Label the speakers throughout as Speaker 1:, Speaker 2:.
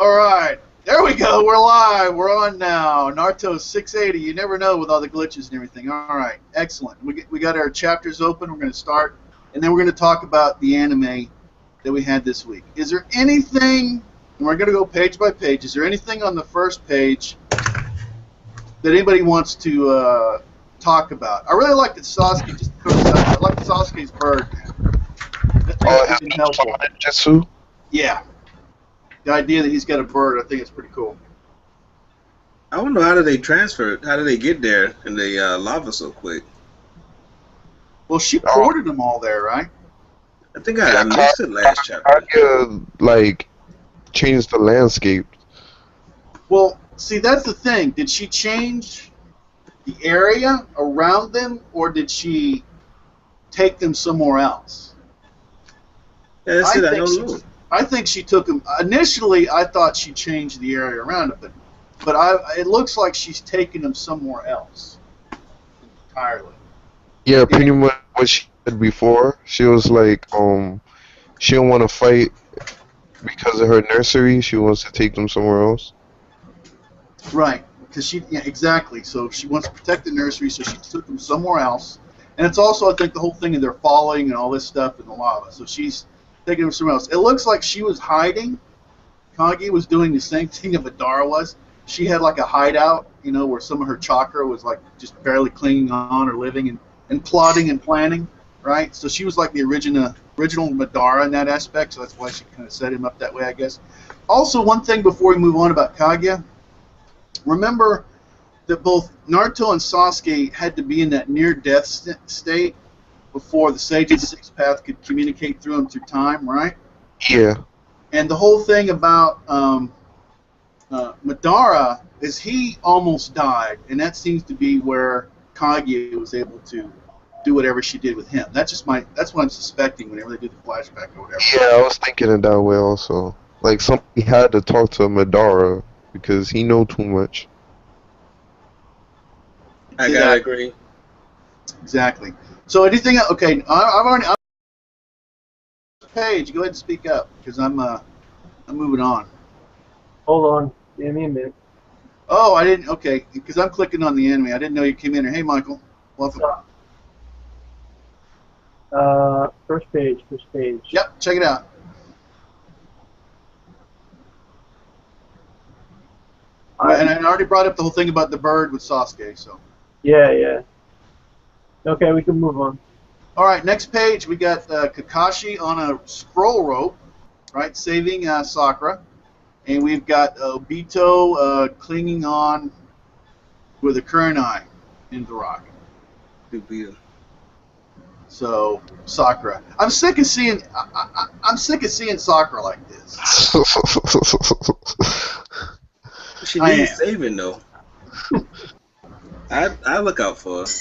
Speaker 1: All right, there we go. We're live. We're on now. Naruto 680. You never know with all the glitches and everything. All right, excellent. We got our chapters open. We're going to start, and then we're going to talk about the anime that we had this week. Is there anything? And we're going to go page by page. Is there anything on the first page that anybody wants to talk about? I really like that Sasuke just throws out. I like Sasuke's bird.
Speaker 2: His jutsu?
Speaker 1: Yeah. The idea that he's got a bird, I think it's pretty cool.
Speaker 3: I don't know how did they transfer it. How did they get there in the lava so quick?
Speaker 1: Well, she ported them all there, right?
Speaker 3: I think I missed it last chapter.
Speaker 2: Kaguya, like, changed the landscape.
Speaker 1: Well, see, that's the thing. Did she change the area around them, or did she take them somewhere else?
Speaker 3: Yeah, that's it. I don't know.
Speaker 1: I think she took them. Initially, I thought she changed the area around it, but it looks like she's taking them somewhere else entirely.
Speaker 2: Yeah, pretty much what she said before. She was like, she don't want to fight because of her nursery. She wants to take them somewhere else.
Speaker 1: Right, because exactly. So she wants to protect the nursery, so she took them somewhere else. And it's also, I think, the whole thing of they're falling and all this stuff in the lava. So she's taking them somewhere else. It looks like she was hiding. Kaguya was doing the same thing that Madara was. She had like a hideout, where some of her chakra was like just barely clinging on or living and plotting and planning, right? So she was like the original Madara in that aspect, so that's why she kind of set him up that way, I guess. Also, one thing before we move on about Kaguya, remember that both Naruto and Sasuke had to be in that near-death state before the Sage's sixth path could communicate through them through time, right?
Speaker 2: Yeah.
Speaker 1: And the whole thing about Madara is he almost died, and that seems to be where Kaguya was able to do whatever she did with him. That's what I'm suspecting whenever they do the flashback or whatever.
Speaker 2: Yeah, I was thinking it that way also. Like, somebody had to talk to Madara because he know too much.
Speaker 3: I gotta agree.
Speaker 1: Exactly. So anything? Okay, I've already. Paige, go ahead and speak up because I'm moving on.
Speaker 4: Hold on, give me a minute.
Speaker 1: Oh, I didn't. Okay, because I'm clicking on the anime. I didn't know you came in here. Hey, Michael, welcome.
Speaker 4: First page.
Speaker 1: Yep, check it out. And I already brought up the whole thing about the bird with Sasuke. So.
Speaker 4: Yeah. Okay, we can move on.
Speaker 1: All right, next page we got Kakashi on a scroll rope, right, saving Sakura, and we've got Obito clinging on with a kunai in the rock.
Speaker 3: Obito.
Speaker 1: So Sakura, I'm sick of seeing Sakura like this.
Speaker 3: She needs saving though. I look out for her.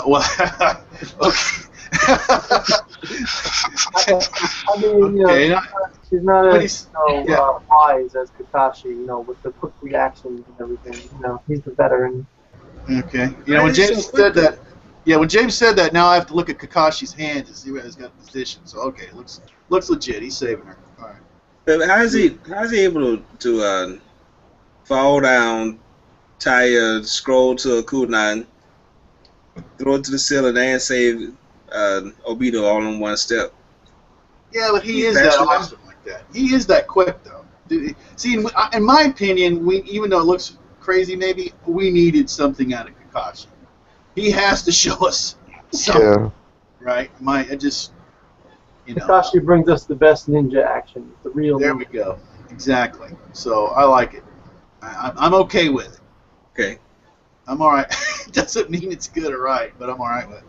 Speaker 1: Well, okay.
Speaker 4: I mean,
Speaker 1: okay,
Speaker 4: she's not as wise as Kakashi, with the quick reactions and everything. He's the veteran.
Speaker 1: Okay. When James said that, when James said that, now I have to look at Kakashi's hand to see where he's got the position. So okay, it looks legit. He's saving her. All right.
Speaker 3: But how's he able to fall down, tie a scroll to a kunai, throw it to the ceiling, and save Obito all in one step?
Speaker 1: Yeah, but he is that awesome like that. He is that quick, though. See, in my opinion, even though it looks crazy, maybe we needed something out of Kakashi. He has to show us something, right?
Speaker 4: Kakashi brings us the best ninja action, the real.
Speaker 1: There we go. Exactly. So I like it. I'm okay with it.
Speaker 3: Okay.
Speaker 1: I'm all right. Doesn't mean it's good or right, but I'm all right with it.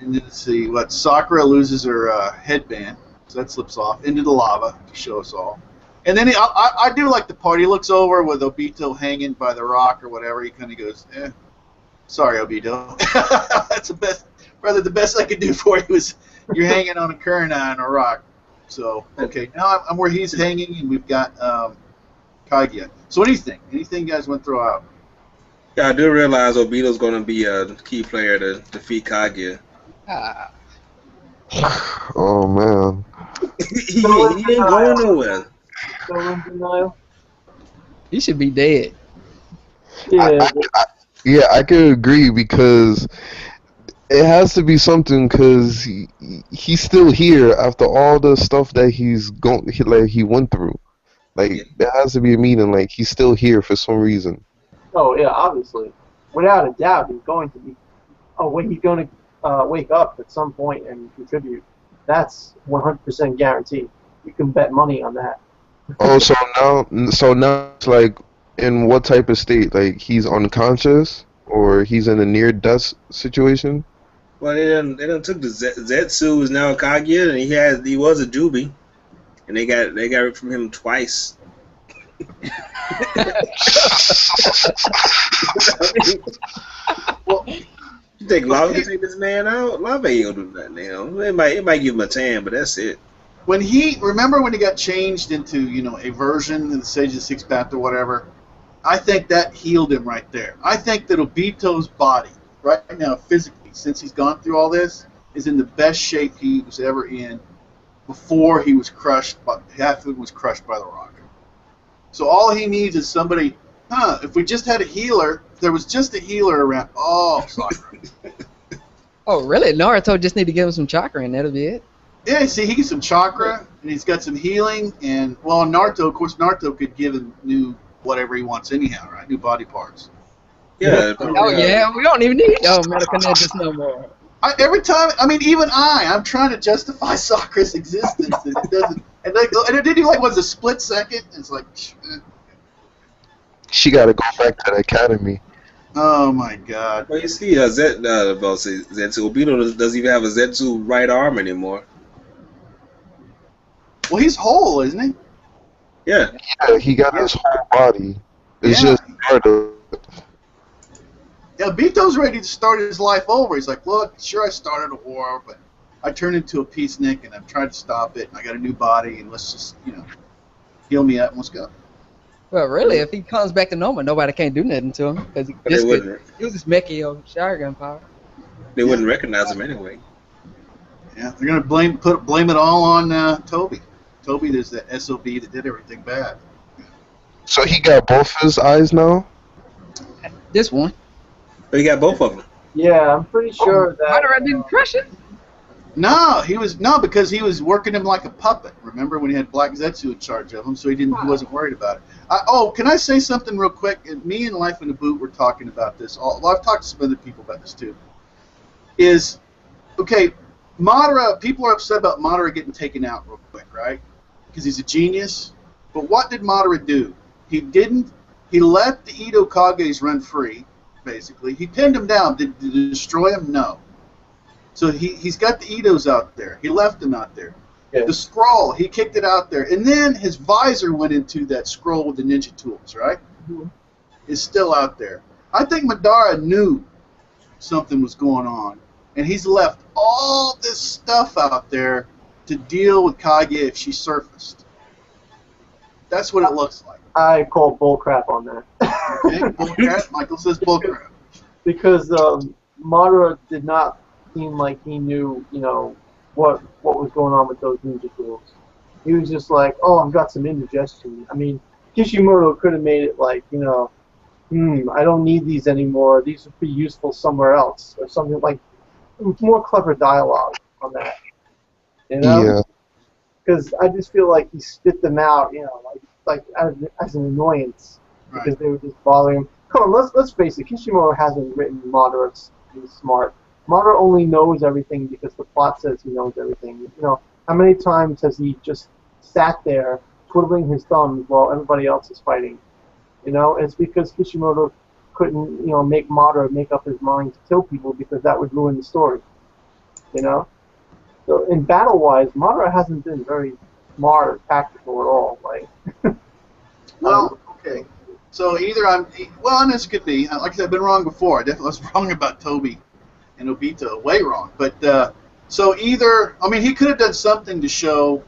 Speaker 1: And then let's see what Sakura loses her headband, so that slips off into the lava to show us all. And then I do like the part. He looks over with Obito hanging by the rock or whatever. He kind of goes, sorry, Obito. That's the best I could do for you is you're hanging on a kunai on a rock. So, okay, now I'm where he's hanging, and we've got Kaguya. So what do you think? Anything you guys want to throw out?
Speaker 3: Yeah, I do realize Obito's going to be a key player to defeat Kaguya.
Speaker 2: Oh, man.
Speaker 3: he ain't going nowhere.
Speaker 4: Still in denial.
Speaker 5: He should be dead.
Speaker 2: I,
Speaker 4: Yeah,
Speaker 2: I, I yeah, I could agree because it has to be something because he's still here after all the stuff that he went through.
Speaker 3: Yeah.
Speaker 2: Like there has to be a meaning. Like he's still here for some reason.
Speaker 4: oh yeah, obviously, without a doubt, he's going to be. Oh, when he's going to wake up at some point and contribute. That's 100% guaranteed. You can bet money on that.
Speaker 2: Oh, so now it's like in what type of state? Like he's unconscious or he's in a near death situation?
Speaker 3: Well, they done took the Zetsu is now a Kaguya, and he was a Jubi, and they got it from him twice.
Speaker 1: Well,
Speaker 3: You think Lava can take this man out? Lava ain't gonna do nothing. It might give him a tan, but that's it.
Speaker 1: when he got changed into a version in the Sage of the Sixth Path or whatever, I think that healed him right there. I think that Obito's body right now, physically, since he's gone through all this, is in the best shape he was ever in before he was crushed. Half of it was crushed by the rock. So all he needs is somebody. If we just had a healer, if there was just a healer around. Oh, sorry.
Speaker 5: Oh, really? Naruto just need to give him some chakra and that'll be it.
Speaker 1: Yeah, see, he gets some chakra, and he's got some healing, and, well, Naruto, of course, Naruto could give him new whatever he wants anyhow, right? New body parts.
Speaker 3: Yeah.
Speaker 5: Oh, yeah, we don't even need medical ninjas no more.
Speaker 1: Every time, even I'm trying to justify Sakura's existence, and it doesn't, and it did like, was a split second, and it's like,
Speaker 2: She got to go back to the academy.
Speaker 1: oh my god.
Speaker 3: Well, you see, Zetsu Obito doesn't even have a Zetsu right arm anymore.
Speaker 1: Well, he's whole, isn't he?
Speaker 3: Yeah.
Speaker 2: Yeah, he got his whole body. It's
Speaker 1: Yeah.
Speaker 2: just part of.
Speaker 1: Yeah, Bito's ready to start his life over. He's like, look, sure, I started a war, but I turned into a peacenik, and I've tried to stop it, and I got a new body, and let's just, heal me up, and let's go.
Speaker 5: Well, really, if he comes back to normal, nobody can't do nothing to him because he
Speaker 3: But they wouldn't.
Speaker 5: uses Mekio Sharingan power.
Speaker 3: They wouldn't recognize him anyway.
Speaker 1: Yeah, they're gonna blame it all on Toby. Toby is the SOB that did everything bad.
Speaker 2: So he got both his eyes now?
Speaker 5: This one.
Speaker 3: But he got both of them.
Speaker 4: Yeah, I'm pretty sure that.
Speaker 5: Madara didn't crush it.
Speaker 1: No, because he was working him like a puppet. Remember when he had Black Zetsu in charge of him, so he wasn't worried about it. Can I say something real quick? Me and Life in the Boot were talking about this. Well, I've talked to some other people about this too. Madara, people are upset about Madara getting taken out real quick, right? Because he's a genius. But what did Madara do? He let the Edo Kages run free, basically. He pinned him down. Did he destroy him? No. So he's got the Edos out there. He left them out there.
Speaker 4: Yeah.
Speaker 1: The scroll, he kicked it out there. And then his visor went into that scroll with the ninja tools, right?
Speaker 4: Mm-hmm.
Speaker 1: It's still out there. I think Madara knew something was going on. And he's left all this stuff out there to deal with Kaguya if she surfaced. That's what it looks like.
Speaker 4: I call bullcrap on that.
Speaker 1: Okay? Bullcrap? Michael says bullcrap.
Speaker 4: Because Madara did not seem like he knew, what was going on with those ninja tools. He was just like, oh, I've got some indigestion. Kishimoto could have made it like, I don't need these anymore. These would be useful somewhere else, or something like more clever dialogue on that.
Speaker 2: Yeah.
Speaker 4: Because I just feel like he spit them out, like as an annoyance, because they were just bothering him. Come on, let's face it. Kishimoto hasn't written Madara to be smart. Madara only knows everything because the plot says he knows everything. How many times has he just sat there twiddling his thumbs while everybody else is fighting? It's because Kishimoto couldn't, make Madara make up his mind to kill people because that would ruin the story. So in battle-wise, Madara hasn't been very smart or tactical at all.
Speaker 1: Well, okay. So either and this could be, like I said, I've been wrong before. I definitely was wrong about Toby and Obito, way wrong. But, so either, he could have done something to show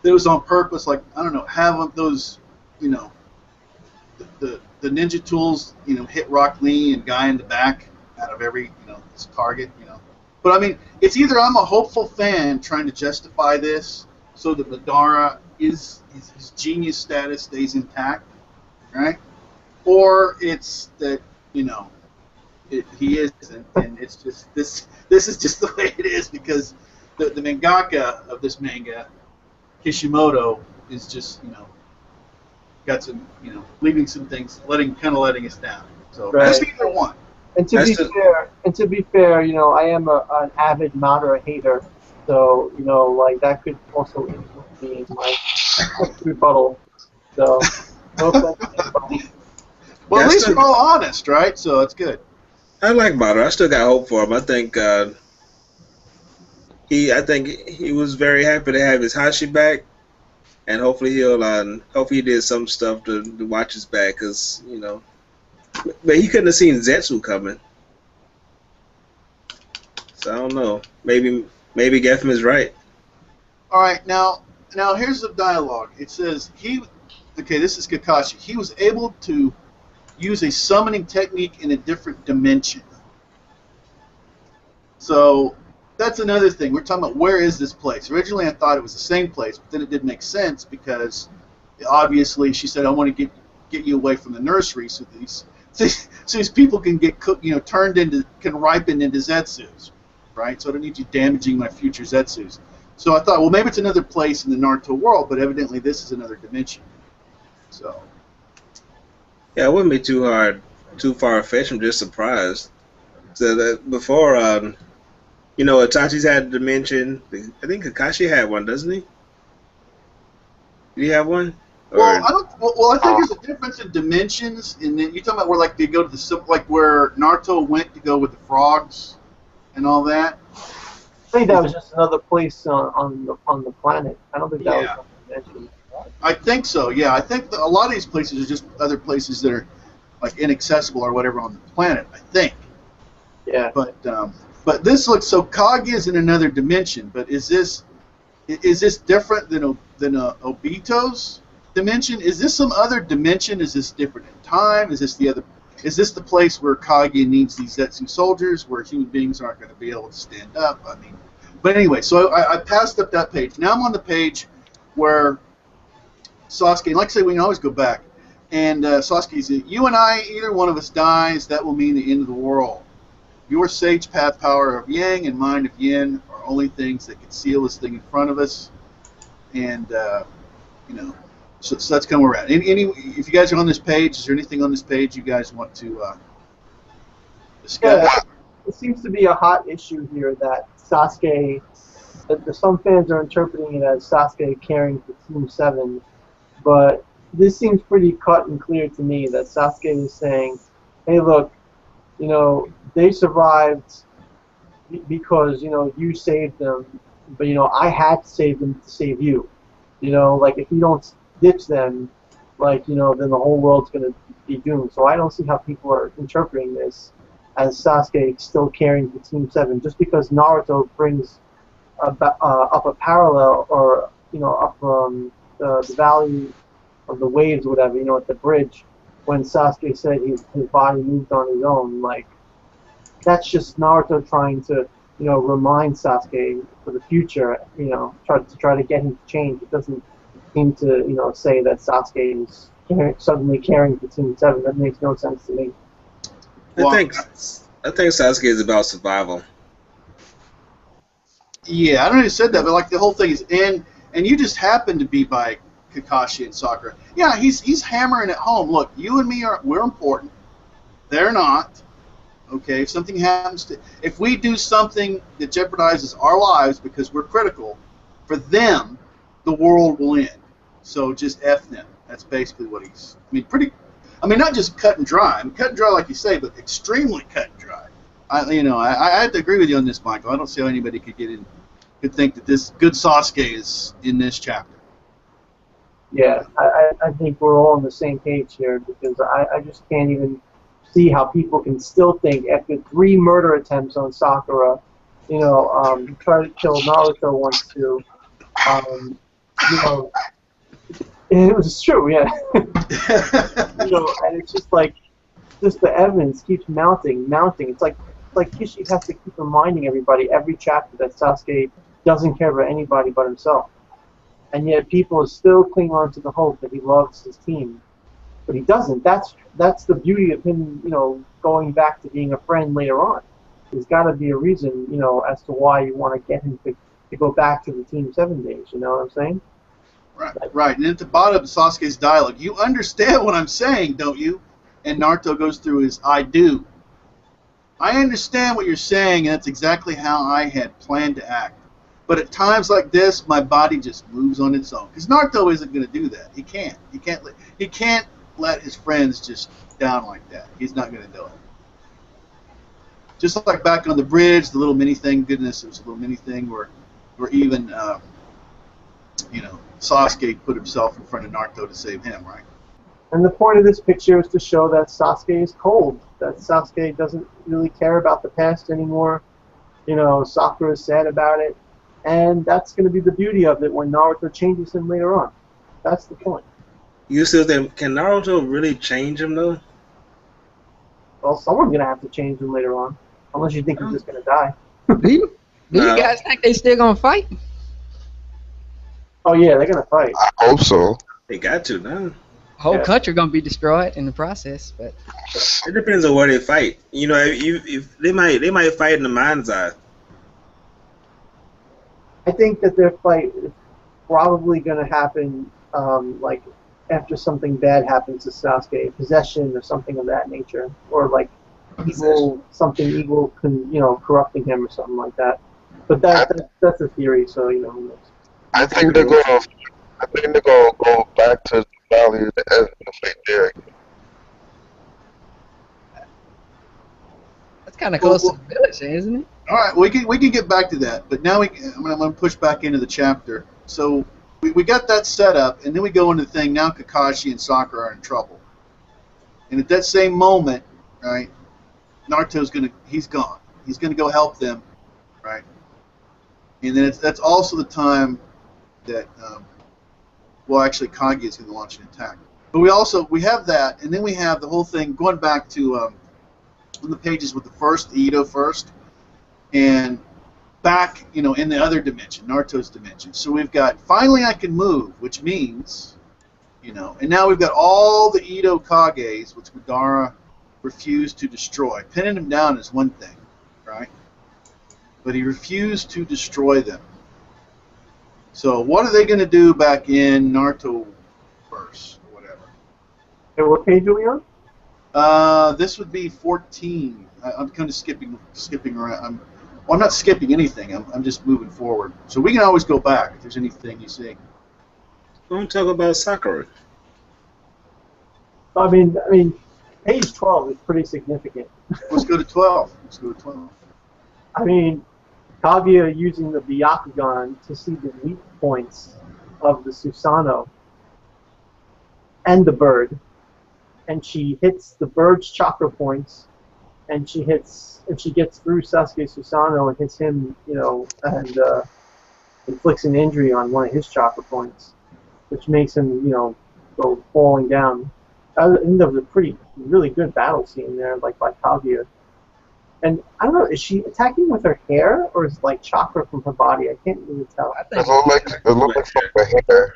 Speaker 1: that it was on purpose, like, I don't know, have those, the ninja tools, hit Rock Lee and guy in the back out of every, target, But, it's either I'm a hopeful fan trying to justify this so that Madara his genius status stays intact, right? Or it's that he isn't, and it's just this. This is just the way it is because the mangaka of this manga, Kishimoto, is just got some leaving some things, letting us down. So
Speaker 4: Right.
Speaker 1: that's either one.
Speaker 4: And to be fair, I am an avid Madara hater, so like that could also influence me in my rebuttal. So no offense to anybody.
Speaker 1: Well, at
Speaker 3: Yeah,
Speaker 1: least we're all honest, right? So that's good.
Speaker 3: I like Mater. I still got hope for him. I think I think he was very happy to have his Hashi back, and hopefully hopefully he did some stuff to watch his back, because but he couldn't have seen Zetsu coming. So I don't know. Maybe Geffen is right.
Speaker 1: All right, now here's the dialogue. It says this is Kakashi. He was able to use a summoning technique in a different dimension. So that's another thing. We're talking about where is this place. Originally I thought it was the same place, but then it didn't make sense because obviously she said, I want to get you away from the nursery so these people can get cooked, can ripen into Zetsus, right? So I don't need you damaging my future Zetsus. So I thought, well, maybe it's another place in the Naruto world, but evidently this is another dimension. So
Speaker 3: Yeah, it wouldn't be too far-fetched. I'm just surprised. So that before, Itachi's had a dimension. I think Kakashi had one, doesn't he? Did he have one?
Speaker 1: Well, I think there's a difference in dimensions. And then you're talking about where they go to where Naruto went to go with the frogs and all that.
Speaker 4: I think that was just another place on the planet. I don't think that was mentioned.
Speaker 1: I think so. Yeah, I think a lot of these places are just other places that are like inaccessible or whatever on the planet. I think.
Speaker 4: Yeah.
Speaker 1: But this looks so. Kage is in another dimension. But is this different than Obito's dimension? Is this some other dimension? Is this different in time? Is this the place where Kage needs these Zetsu soldiers, where human beings aren't going to be able to stand up? I mean, but anyway, so I passed up that page. Now I'm on the page where Sasuke, and like I say, we can always go back. And Sasuke said, you and I, either one of us dies, that will mean the end of the world. Your sage path power of Yang and mine of Yin are only things that can seal this thing in front of us. And, so that's kind of where we're at. If you guys are on this page, is there anything on this page you guys want to discuss?
Speaker 4: Yeah, it seems to be a hot issue here that Sasuke, some fans are interpreting it as Sasuke caring for Team 7, but this seems pretty cut and clear to me that Sasuke is saying, hey, look, they survived because, you saved them, but, I had to save them to save you. Like, if you don't ditch them, then the whole world's going to be doomed. So I don't see how people are interpreting this as Sasuke still caring for Team 7. Just because Naruto brings up a parallel or, up the valley of the waves or whatever, at the bridge, when Sasuke said his body moved on his own, like, that's just Naruto trying to, remind Sasuke for the future, try to get him to change. It doesn't seem to, say that Sasuke is suddenly caring for Team 7. That makes no sense to me.
Speaker 3: I think Sasuke is about survival.
Speaker 1: Yeah, I don't know who said that, but like the whole thing is, and you just happen to be by Kakashi and Sakura. Yeah, he's hammering it home. Look, you and me we're important. They're not. Okay, if we do something that jeopardizes our lives because we're critical, for them, the world will end. So just F them. That's basically what not just cut and dry. Cut and dry like you say, but extremely cut and dry. I have to agree with you on this, Michael. I don't see how anybody could think that this good Sasuke is in this chapter.
Speaker 4: Yeah, I think we're all on the same page here because I just can't even see how people can still think after 3 murder attempts on Sakura, try to kill Naruto once too. It was true, yeah. And it's just like, the evidence keeps mounting. It's like Kishi has to keep reminding everybody every chapter that Sasuke doesn't care about anybody but himself. and yet people still cling on to the hope that he loves his team, but he doesn't. That's the beauty of him, going back to being a friend later on. There's got to be a reason, as to why you want to get him to go back to the Team 7 days. You know what I'm saying?
Speaker 1: Right. And at the bottom of Sasuke's dialogue, you understand what I'm saying, don't you? And Naruto goes through his, I do. I understand what you're saying, and that's exactly how I had planned to act. But at times like this, my body just moves on its own. Because Naruto isn't going to do that. He can't. He can't let his friends just down like that. He's not going to do it. Just like back on the bridge, the little mini thing. Goodness, it was a little mini thing where even Sasuke put himself in front of Naruto to save him, right?
Speaker 4: And the point of this picture is to show that Sasuke is cold. That Sasuke doesn't really care about the past anymore. Sakura is sad about it. And that's going to be the beauty of it when Naruto changes him later on. That's the point.
Speaker 3: You still think, can Naruto really change him, though?
Speaker 4: Well, someone's going to have to change him later on. Unless you think he's just going to die.
Speaker 5: Do you guys think they still gonna fight?
Speaker 4: Oh, yeah, they're going to fight.
Speaker 2: I hope so.
Speaker 3: They got to, now.
Speaker 5: Whole country gonna be destroyed in the process, but
Speaker 3: It depends on where they fight. If they might fight in the mind's eye.
Speaker 4: I think that their fight is probably going to happen after something bad happens to Sasuke, possession or something of that nature, or something evil, corrupting him or something like that. But that's a theory, so who knows.
Speaker 2: I think they're gonna go back to the valley of the end and fight there.
Speaker 5: that's kind of close to the village, isn't it?
Speaker 1: All right, we can get back to that, but now I'm going to push back into the chapter. So we got that set up, and then we go into the thing. Now Kakashi and Sakura are in trouble, and at that same moment, right, he's gone. He's gonna go help them, right? And then that's also the time that actually Kage is going to launch an attack. But we have that, and then we have the whole thing going back to on the pages with the Ito first. And back, in the other dimension, Naruto's dimension. So we've got, finally I can move, which means, and now we've got all the Ito Kages, which Madara refused to destroy. Pinning them down is one thing, right? But he refused to destroy them. So what are they going to do back in Naruto verse, or whatever?
Speaker 4: And what page are we on?
Speaker 1: This would be 14. I'm kind of skipping around. I'm not skipping anything. I'm just moving forward. So we can always go back if there's anything you see.
Speaker 3: Don't talk about Sakura.
Speaker 4: I mean, page 12 is pretty significant.
Speaker 1: Let's go to 12.
Speaker 4: I mean, Kaguya using the Byakugan to see the weak points of the Susanoo and the bird, and she hits the bird's chakra points, and she gets through Sasuke Susanoo and hits him, and inflicts an injury on one of his chakra points, which makes him, go falling down. I think that was a really good battle scene there, by Kaguya. And I don't know, is she attacking with her hair, or is it chakra from her body? I can't really tell.
Speaker 2: It looked like from her hair.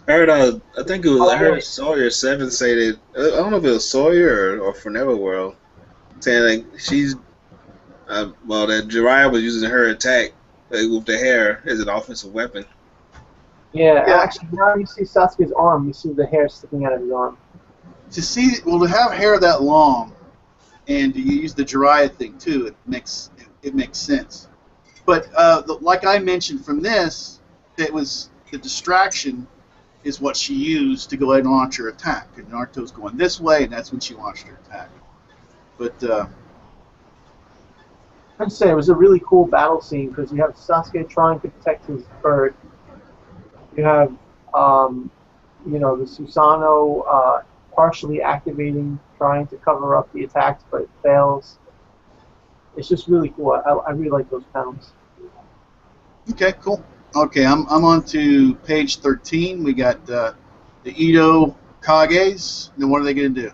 Speaker 3: I think it was, I heard Sawyer 7 say that, I don't know if it was Sawyer or Forever World, saying she's, that Jiraiya was using her attack with the hair as an offensive weapon.
Speaker 4: Yeah, actually, now you see Sasuke's arm, you see the hair sticking out of his arm.
Speaker 1: To have hair that long, and you use the Jiraiya thing too, it makes sense. But like I mentioned from this, it was the distraction is what she used to go ahead and launch her attack. And Naruto's going this way, and that's when she launched her attack. But
Speaker 4: I'd say it was a really cool battle scene because you have Sasuke trying to protect his bird. You have, the Susanoo partially activating, trying to cover up the attacks, but it fails. It's just really cool. I really like those panels.
Speaker 1: Okay, cool. Okay, I'm on to page 13. We got the Ito Kages. Then what are they going to do?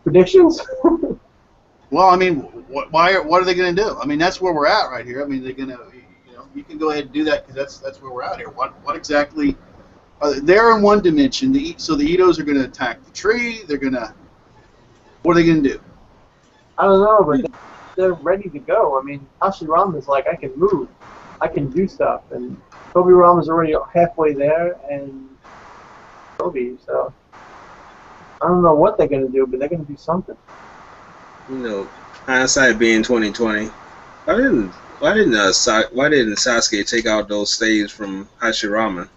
Speaker 4: Predictions?
Speaker 1: Well, I mean, what are they going to do? I mean, that's where we're at right here. I mean, they're going to, you can go ahead and do that because that's where we're at here. What exactly? They're in one dimension. So the Itos are going to attack the tree. What are they going to do?
Speaker 4: I don't know, but they're ready to go. I mean, Hashirama's like, I can move, I can do stuff, and Tobirama's already halfway there, and Toby. So I don't know what they're going to do, but they're going to do something.
Speaker 3: You know, hindsight being 2020. Why didn't Sasuke take out those slaves from Hashirama,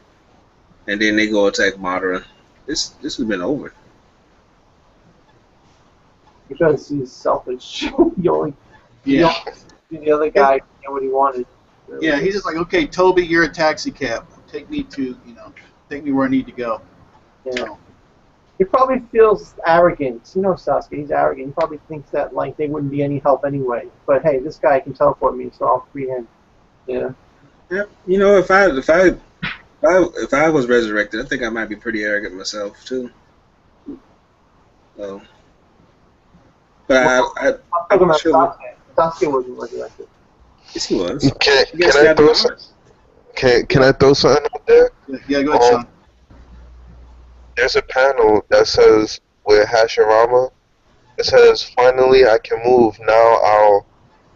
Speaker 3: and then they go attack Madara? This has been over.
Speaker 4: Because he's selfish. The other guy get what he wanted.
Speaker 1: Yeah, he's just like, okay, Toby, you're a taxi cab. Take me where I need to go.
Speaker 4: Yeah.
Speaker 1: So,
Speaker 4: He probably feels arrogant. You know Sasuke, he's arrogant. He probably thinks that like they wouldn't be any help anyway. But hey, this guy can teleport me, so I'll free him. Yeah.
Speaker 3: Yeah. You know, if I was resurrected, I think I might be pretty arrogant myself too. So, but
Speaker 4: I'm talking about
Speaker 3: sure.
Speaker 4: Sasuke. Sasuke wasn't resurrected.
Speaker 3: Yes, he was.
Speaker 2: Can I throw something out there?
Speaker 1: yeah, go ahead, Sean.
Speaker 2: There's a panel that says with Hashirama, it says, finally I can move, now I'll,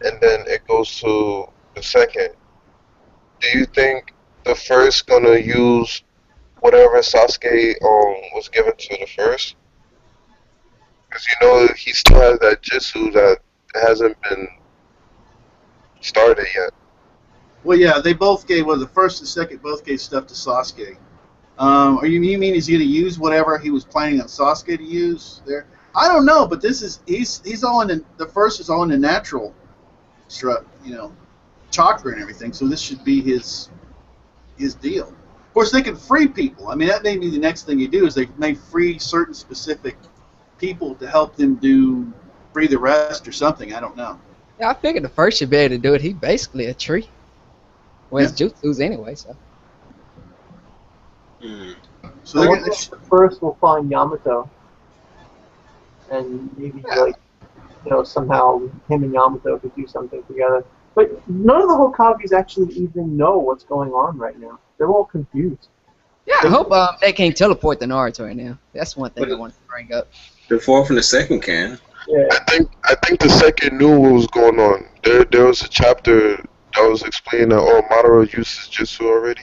Speaker 2: and then it goes to the second. Do you think the first gonna use whatever Sasuke was given to the first? Because you know he still has that jutsu that hasn't been started yet.
Speaker 1: Well, yeah, they both gave. Well, the first and second both gave stuff to Sasuke. Or you mean he's going to use whatever he was planning on Sasuke to use there? I don't know, but he's all in the first is all in the natural, chakra and everything. So this should be his deal. Of course, they can free people. I mean, that may be the next thing you do is they may free certain specific people to help them free the rest or something. I don't know.
Speaker 5: Yeah, I figured the first should be able to do it. He's basically a tree. Well, it's jutsus anyway, so.
Speaker 1: So
Speaker 4: I wonder if the first will find Yamato, and maybe somehow him and Yamato could do something together. But none of the Hokages actually even know what's going on right now. They're all confused.
Speaker 5: Yeah, I hope they can't teleport to Naruto right now. That's one thing I wanted to bring up.
Speaker 3: The fourth and the second can.
Speaker 4: Yeah.
Speaker 2: I think the second knew what was going on. There was a chapter that was explaining that Madara uses jutsu already.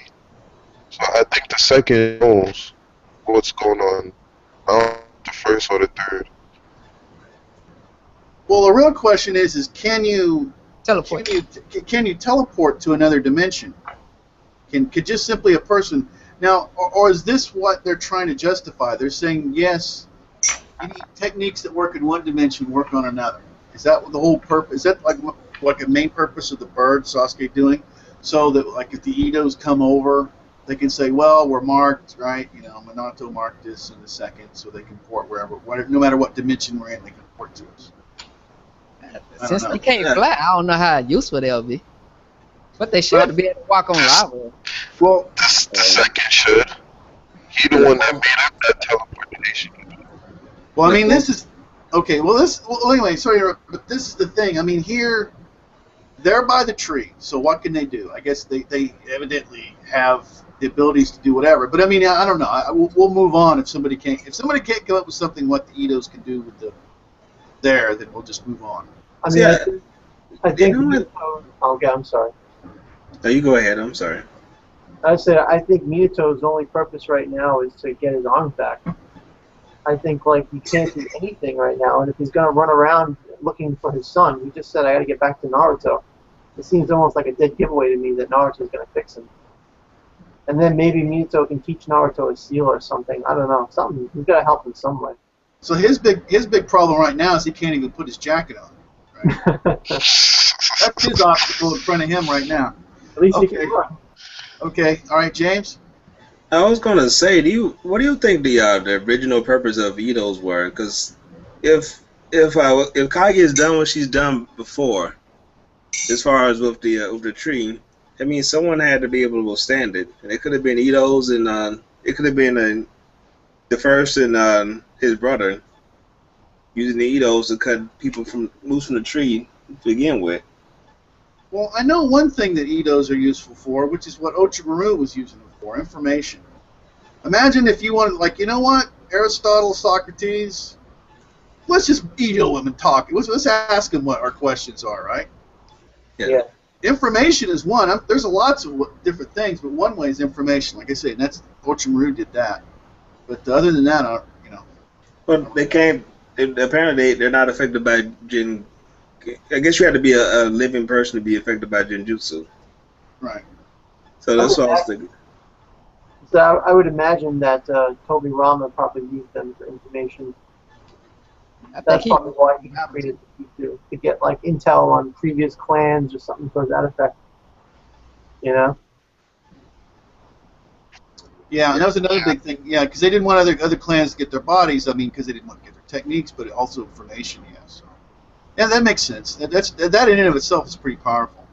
Speaker 2: So I think the second knows what's going on. Not the first or the third.
Speaker 1: Well, the real question is can you
Speaker 5: Teleport.
Speaker 1: Can you teleport to another dimension? Could just simply a person now, or is this what they're trying to justify? They're saying yes, you need techniques that work in one dimension work on another. Is that the whole purpose? Is that like a main purpose of the bird Sasuke doing? So that like if the Itos come over, they can say, well, we're marked, right? Minato marked this in the second, so they can port wherever, no matter what dimension we're in, they can port to us.
Speaker 5: Since they can't fly, I don't know how useful they'll be. But they should be able to walk on lava.
Speaker 1: Well,
Speaker 2: The second should. He the one that made up that teleportation.
Speaker 1: Well, I mean, this is okay. Well, anyway, sorry, but this is the thing. I mean, here they're by the tree, so what can they do? I guess they evidently have the abilities to do whatever. But I mean, I don't know. We'll move on if somebody can't come up with something what the Itos can do with then we'll just move on.
Speaker 4: I mean, I think. Okay, I'm sorry.
Speaker 3: No, you go ahead. I'm sorry.
Speaker 4: I think Minato's only purpose right now is to get his arms back. I think he can't do anything right now, and if he's gonna run around looking for his son, he just said, "I gotta get back to Naruto." It seems almost like a dead giveaway to me that Naruto's gonna fix him. And then maybe Minato can teach Naruto a seal or something. I don't know. Something. He's gotta help in some way.
Speaker 1: So his big problem right now is he can't even put his jacket on. Right? That's his obstacle in front of him right now.
Speaker 4: At least he can run.
Speaker 1: Okay. All right, James.
Speaker 3: I was gonna say, what do you think the original purpose of Itos were? Because if Kage has done what she's done before, as far as with the tree, I mean, someone had to be able to withstand it, and it could have been Itos, and it could have been the first and his brother using the Itos to cut people loose from the tree to begin with.
Speaker 1: Well, I know one thing that Edos are useful for, which is what Ochimaru was using them for, information. Imagine if you wanted, like, you know what, Aristotle, Socrates, let's just Edo him and talk. Let's ask him what our questions are, right?
Speaker 4: Yeah.
Speaker 1: Information is one. There's lots of different things, but one way is information. Like I say, and that's Ochimaru did that. But other than that, you know.
Speaker 3: Well, they can't. Apparently, they're not affected by Jin. I guess you have to be a living person to be affected by Genjutsu.
Speaker 1: Right.
Speaker 3: So that's what I was thinking.
Speaker 4: So I would imagine that Toby Rama probably used them for information.
Speaker 5: I think
Speaker 4: That's
Speaker 5: he.
Speaker 4: probably why he created the P2, to get like intel on previous clans or something to that effect. You know?
Speaker 1: Yeah, and that was another big thing. Yeah, because they didn't want other clans to get their bodies. I mean, because they didn't want to get their techniques, but also information. Yeah, so yeah, that makes sense. That in and of itself is pretty powerful.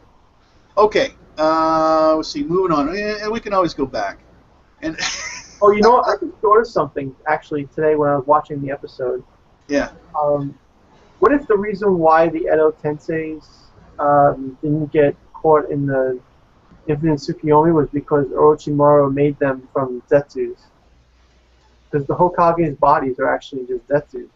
Speaker 1: Okay, let's see. Moving on, and we can always go back. And
Speaker 4: Oh, you know what? I just thought of something actually today when I was watching the episode.
Speaker 1: yeah,
Speaker 4: What if the reason why the Edo Tenseis didn't get caught in the Infinite Tsukiyomi was because Orochimaru made them from Zetsus? Because the Hokage's bodies are actually just Zetsus.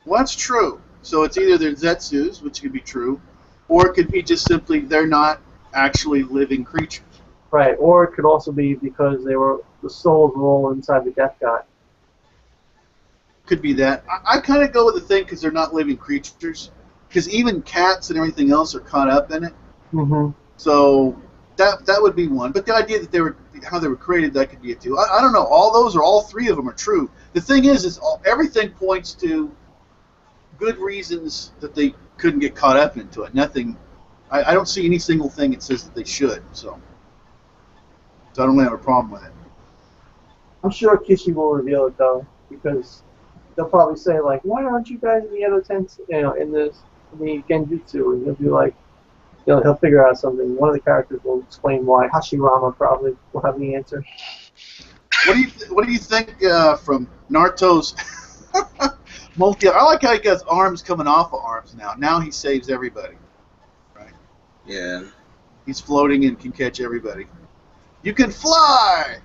Speaker 1: well, that's true. So it's either they're Zetsus, which could be true, or it could be just simply they're not actually living creatures.
Speaker 4: Right, or it could also be because the souls were all inside the Death God.
Speaker 1: Could be that. I kind of go with the thing because they're not living creatures. Because even cats and everything else are caught up in it.
Speaker 4: Mm-hmm.
Speaker 1: So that would be one. But the idea that how they were created, that could be it too. I don't know. All three of them are true. The thing is everything points to good reasons that they couldn't get caught up into it. Nothing. I don't see any single thing that says that they should. So I don't have a problem with it.
Speaker 4: I'm sure Kishi will reveal it though, because they'll probably say like, "Why aren't you guys in the Edo Tensei? In the Genjutsu?" And he'll be like, he'll figure out something. One of the characters will explain why. Hashirama probably will have the answer.
Speaker 1: What do you think from Naruto's multi? I like how he got arms coming off of arms now. Now he saves everybody. Right?
Speaker 3: Yeah.
Speaker 1: He's floating and can catch everybody. You can fly.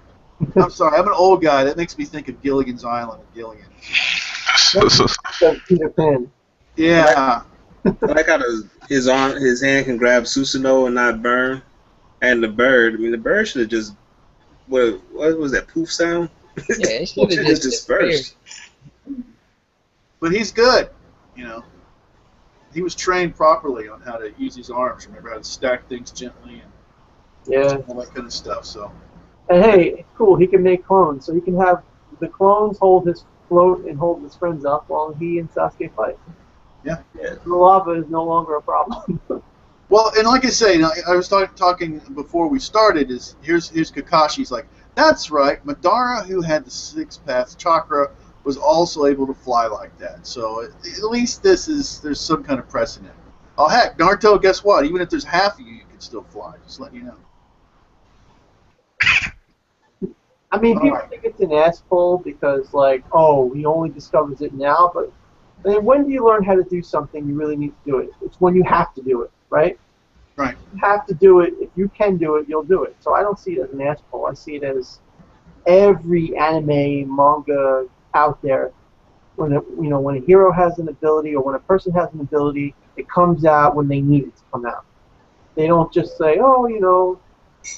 Speaker 1: I'm sorry, I'm an old guy. That makes me think of Gilligan's Island. Gilligan.
Speaker 4: Peter Pan.
Speaker 1: Yeah.
Speaker 3: I like how his hand can grab Susanoo and not burn. And the bird, I mean, the bird should have just, what was that, poof sound?
Speaker 5: Yeah, it should have just
Speaker 3: dispersed.
Speaker 1: But he's good, He was trained properly on how to use his arms. Remember how to stack things gently and all that kind of stuff. So.
Speaker 4: And hey, it's cool. He can make clones, so he can have the clones float and hold his friends up while he and Sasuke fight.
Speaker 1: Yeah.
Speaker 4: The lava is no longer a problem.
Speaker 1: Well, and like I say, I was talking before we started. Here's Kakashi's like, that's right. Madara, who had the sixth path chakra, was also able to fly like that. So at least there's some kind of precedent. Oh heck, Naruto, guess what? Even if there's half of you, you can still fly. Just letting you know.
Speaker 4: I mean, people think it's an ass pull because, like, oh, he only discovers it now. But I mean, when do you learn how to do something, you really need to do it. It's when you have to do it, right?
Speaker 1: Right.
Speaker 4: You have to do it. If you can do it, you'll do it. So I don't see it as an ass pull. I see it as every anime, manga out there. When a hero has an ability or when a person has an ability, it comes out when they need it to come out. They don't just say, oh,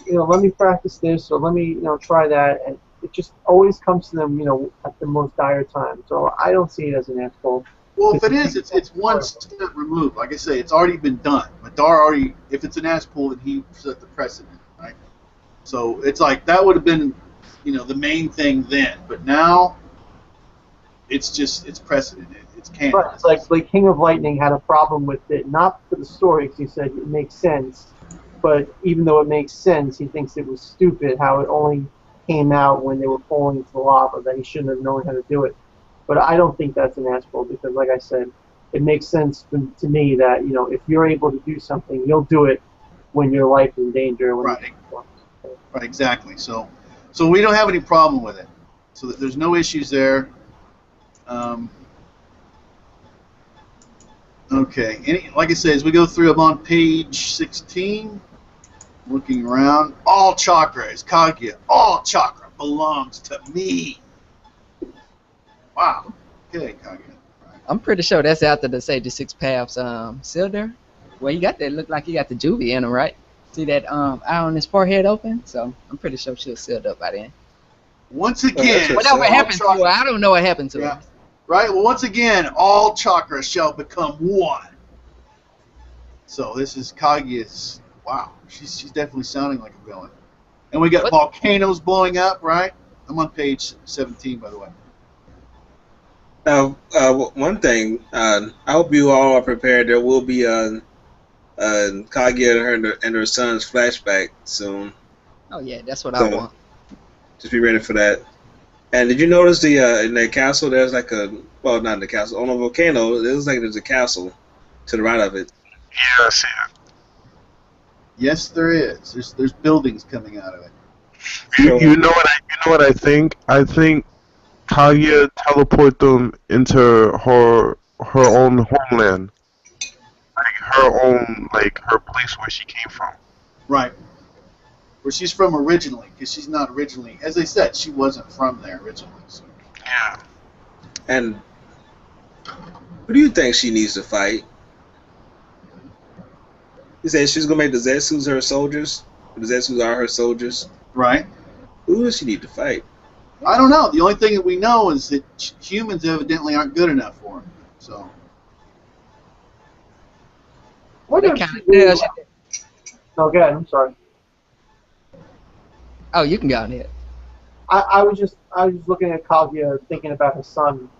Speaker 4: let me practice this or let me, try that, and it just always comes to them, at the most dire time. So I don't see it as an asshole.
Speaker 1: Well, if it is, it's one step removed. Like I say, it's already been done. Madara if it's an ass pull, then he set the precedent, right? So it's like that would have been, the main thing then. But now, it's precedent. It's canon.
Speaker 4: Right. It's like King of Lightning had a problem with it, not for the story, because he said it makes sense. But even though it makes sense, he thinks it was stupid how it only came out when they were falling into the lava, that he shouldn't have known how to do it. But I don't think that's an asshole because, like I said, it makes sense to me that, if you're able to do something, you'll do it when your life is in danger.
Speaker 1: Right. Right, exactly. So we don't have any problem with it. So that there's no issues there. Okay. Like I said, as we go through, I'm on page 16. Looking around. All chakra is Kaguya. All chakra belongs to me. Wow. Okay, Kaguya.
Speaker 5: I'm pretty sure that's after the Sage of Six Paths cylinder. Well, you got that. Look like you got the juvie in him, right? See that eye on his forehead open? So I'm pretty sure she was sealed up by then.
Speaker 1: Once again,
Speaker 5: Whatever happened to her, I don't know what happened to her.
Speaker 1: Right. Well, once again, all chakra shall become one. So this is Kaguya's. Wow, she's definitely sounding like a villain. And we got volcanoes blowing up, right? I'm on page 17, by the way.
Speaker 3: Now, one thing, I hope you all are prepared. There will be Kaguya and her son's flashback soon.
Speaker 5: Oh yeah, that's what I want.
Speaker 3: Just be ready for that. And did you notice the in that castle? There's like not in the castle, on a volcano. It looks like there's a castle to the right of it.
Speaker 2: Yeah, I see it.
Speaker 1: Yes, there is. There's buildings coming out of it.
Speaker 2: You know what I think? I think Kaguya teleport them into her own homeland, like her place where she came from.
Speaker 1: Right. Where she's from originally, because she's not originally, as I said, she wasn't from there originally. So.
Speaker 2: Yeah.
Speaker 3: And who do you think she needs to fight? You said she's gonna make the Zetsus her soldiers. The Zetsus are her soldiers.
Speaker 1: Right.
Speaker 3: Who does she need to fight?
Speaker 1: I don't know. The only thing that we know is that humans evidently aren't good enough for him. So.
Speaker 4: What if she do? No, go ahead. I'm sorry.
Speaker 5: Oh, you can go on it.
Speaker 4: I was just looking at Kaguya, thinking about her son,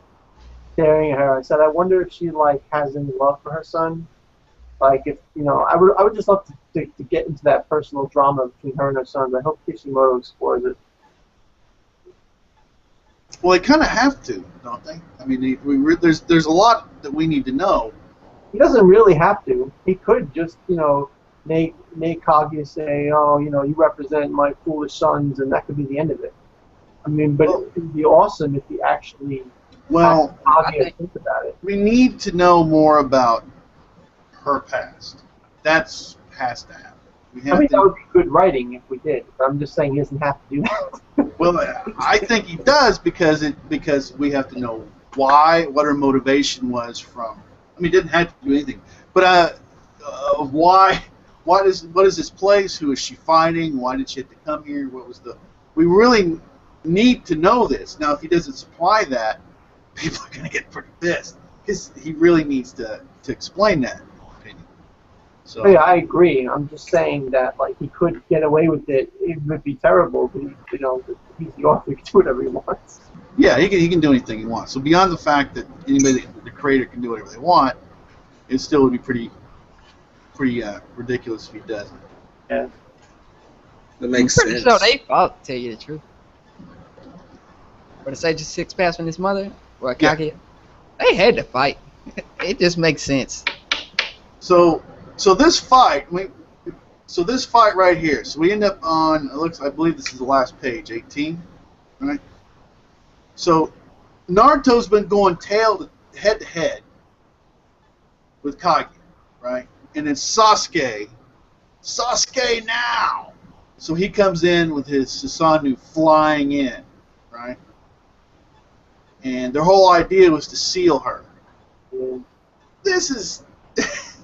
Speaker 4: staring at her. I said, I wonder if she like has any love for her son. Like if I would just love to get into that personal drama between her and her son. I hope Kishimoto explores it.
Speaker 1: Well, they kind of have to, don't they? I mean, there's a lot that we need to know.
Speaker 4: He doesn't really have to. He could just make Kaguya say, oh, you represent my foolish sons, and that could be the end of it. I mean, but it would be awesome if he actually had Kaguya think about it.
Speaker 1: We need to know more about her past. That's has to happen.
Speaker 4: That would be good writing if we did. But I'm just saying he doesn't have to do that.
Speaker 1: Well, I think he does because we have to know what her motivation was from. I mean, he didn't have to do anything, but why? What is this place? Who is she fighting? Why did she have to come here? We really need to know this. Now, if he doesn't supply that, people are going to get pretty pissed because he really needs to explain that. So,
Speaker 4: yeah, I agree. I'm just saying that he could get away with it. It would be terrible, but he's the author. He can do whatever he wants.
Speaker 1: Yeah, he can do anything he wants. So beyond the fact that the creator can do whatever they want, it still would be pretty ridiculous if he doesn't.
Speaker 4: Yeah,
Speaker 3: that makes
Speaker 5: sense.
Speaker 3: Pretty
Speaker 5: sure they fought, to tell you the truth. But the Sage of Six Paths from his mother, Kaguya, they had to fight. It just makes sense.
Speaker 1: So this fight right here. So we end up on. I believe this is the last page, 18, right? So Naruto's been going head to head with Kaguya, right? And then Sasuke now. So he comes in with his Susanoo flying in, right? And their whole idea was to seal her.
Speaker 4: Yeah.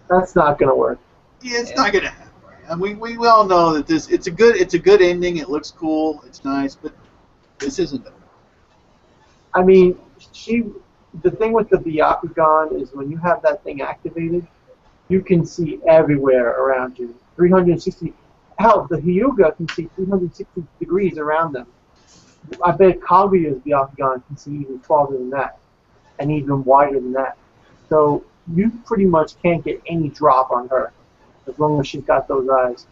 Speaker 1: That's
Speaker 4: not going to work.
Speaker 1: Yeah, it's not going to happen. And we all know that it's a good ending. It looks cool. It's nice, but this isn't it.
Speaker 4: I mean, the thing with the Byakugan is when you have that thing activated, you can see everywhere around you. 360. Hell, the Hyuga can see 360 degrees around them. I bet Kaguya's Byakugan can see even farther than that, and even wider than that. So you pretty much can't get any drop on her as long as she's got those eyes.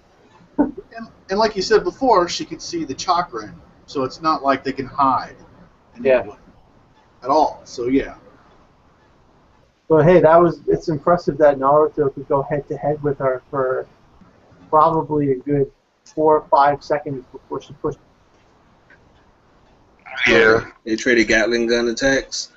Speaker 1: and like you said before, she can see the chakra in them, so it's not like they can hide at all. So yeah.
Speaker 4: But hey, it's impressive that Naruto could go head to head with her for probably a good 4 or 5 seconds before she pushed.
Speaker 2: Yeah.
Speaker 3: They traded Gatling gun attacks.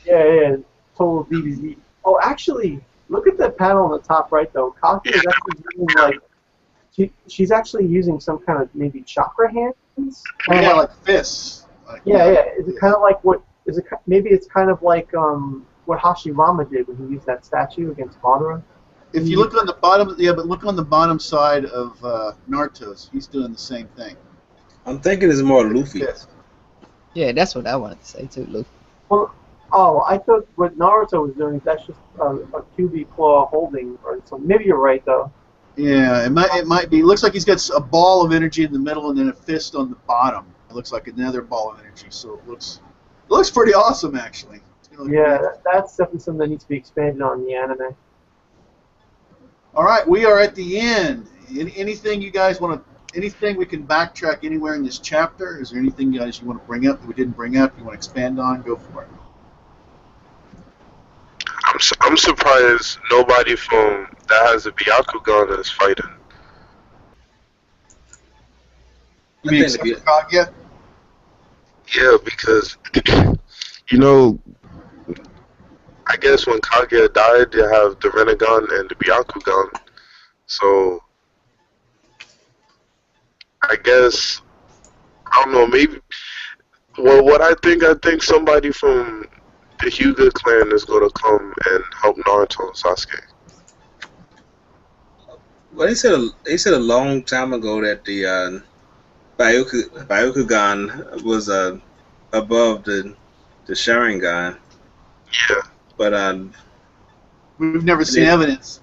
Speaker 4: Yeah, total DBZ. Oh, actually, look at that panel on the top right, though. Kaguya is actually using, like, she's actually using some kind of maybe chakra hands?
Speaker 1: Yeah, like fists. Like,
Speaker 4: Yeah, yeah. Is it kind of like what, maybe it's kind of like what Hashirama did when he used that statue against Madara?
Speaker 1: If you look on the bottom, yeah, but look on the bottom side of Naruto's. He's doing the same thing.
Speaker 3: I'm thinking it's more Luffy.
Speaker 1: Fist.
Speaker 5: Yeah, that's what I wanted to say too, Luke.
Speaker 4: Well, oh, I thought what Naruto was doing, that's just a QB claw holding or something. Maybe you're right, though.
Speaker 1: Yeah, it might be. It looks like he's got a ball of energy in the middle and then a fist on the bottom. It looks like another ball of energy. So it looks pretty awesome, actually.
Speaker 4: Yeah, that's definitely something that needs to be expanded on in the anime.
Speaker 1: All right, we are at the end. Anything you guys want to? Anything we can backtrack anywhere in this chapter? Is there anything you guys you want to bring up that we didn't bring up? You want to expand on? Go for it.
Speaker 2: I'm surprised nobody from that has a Byakugan is fighting.
Speaker 1: You mean except for Kaguya?
Speaker 2: Yeah, because you know, I guess when Kaguya died, they have the Rinnegan and the Byakugan. So I guess I don't know. Maybe what I think somebody from the Hyuga clan is gonna come and help Naruto and Sasuke.
Speaker 3: Well, they said a long time ago that the Byakugan was above the Sharingan,
Speaker 2: Yeah.
Speaker 3: but
Speaker 1: We've never seen evidence.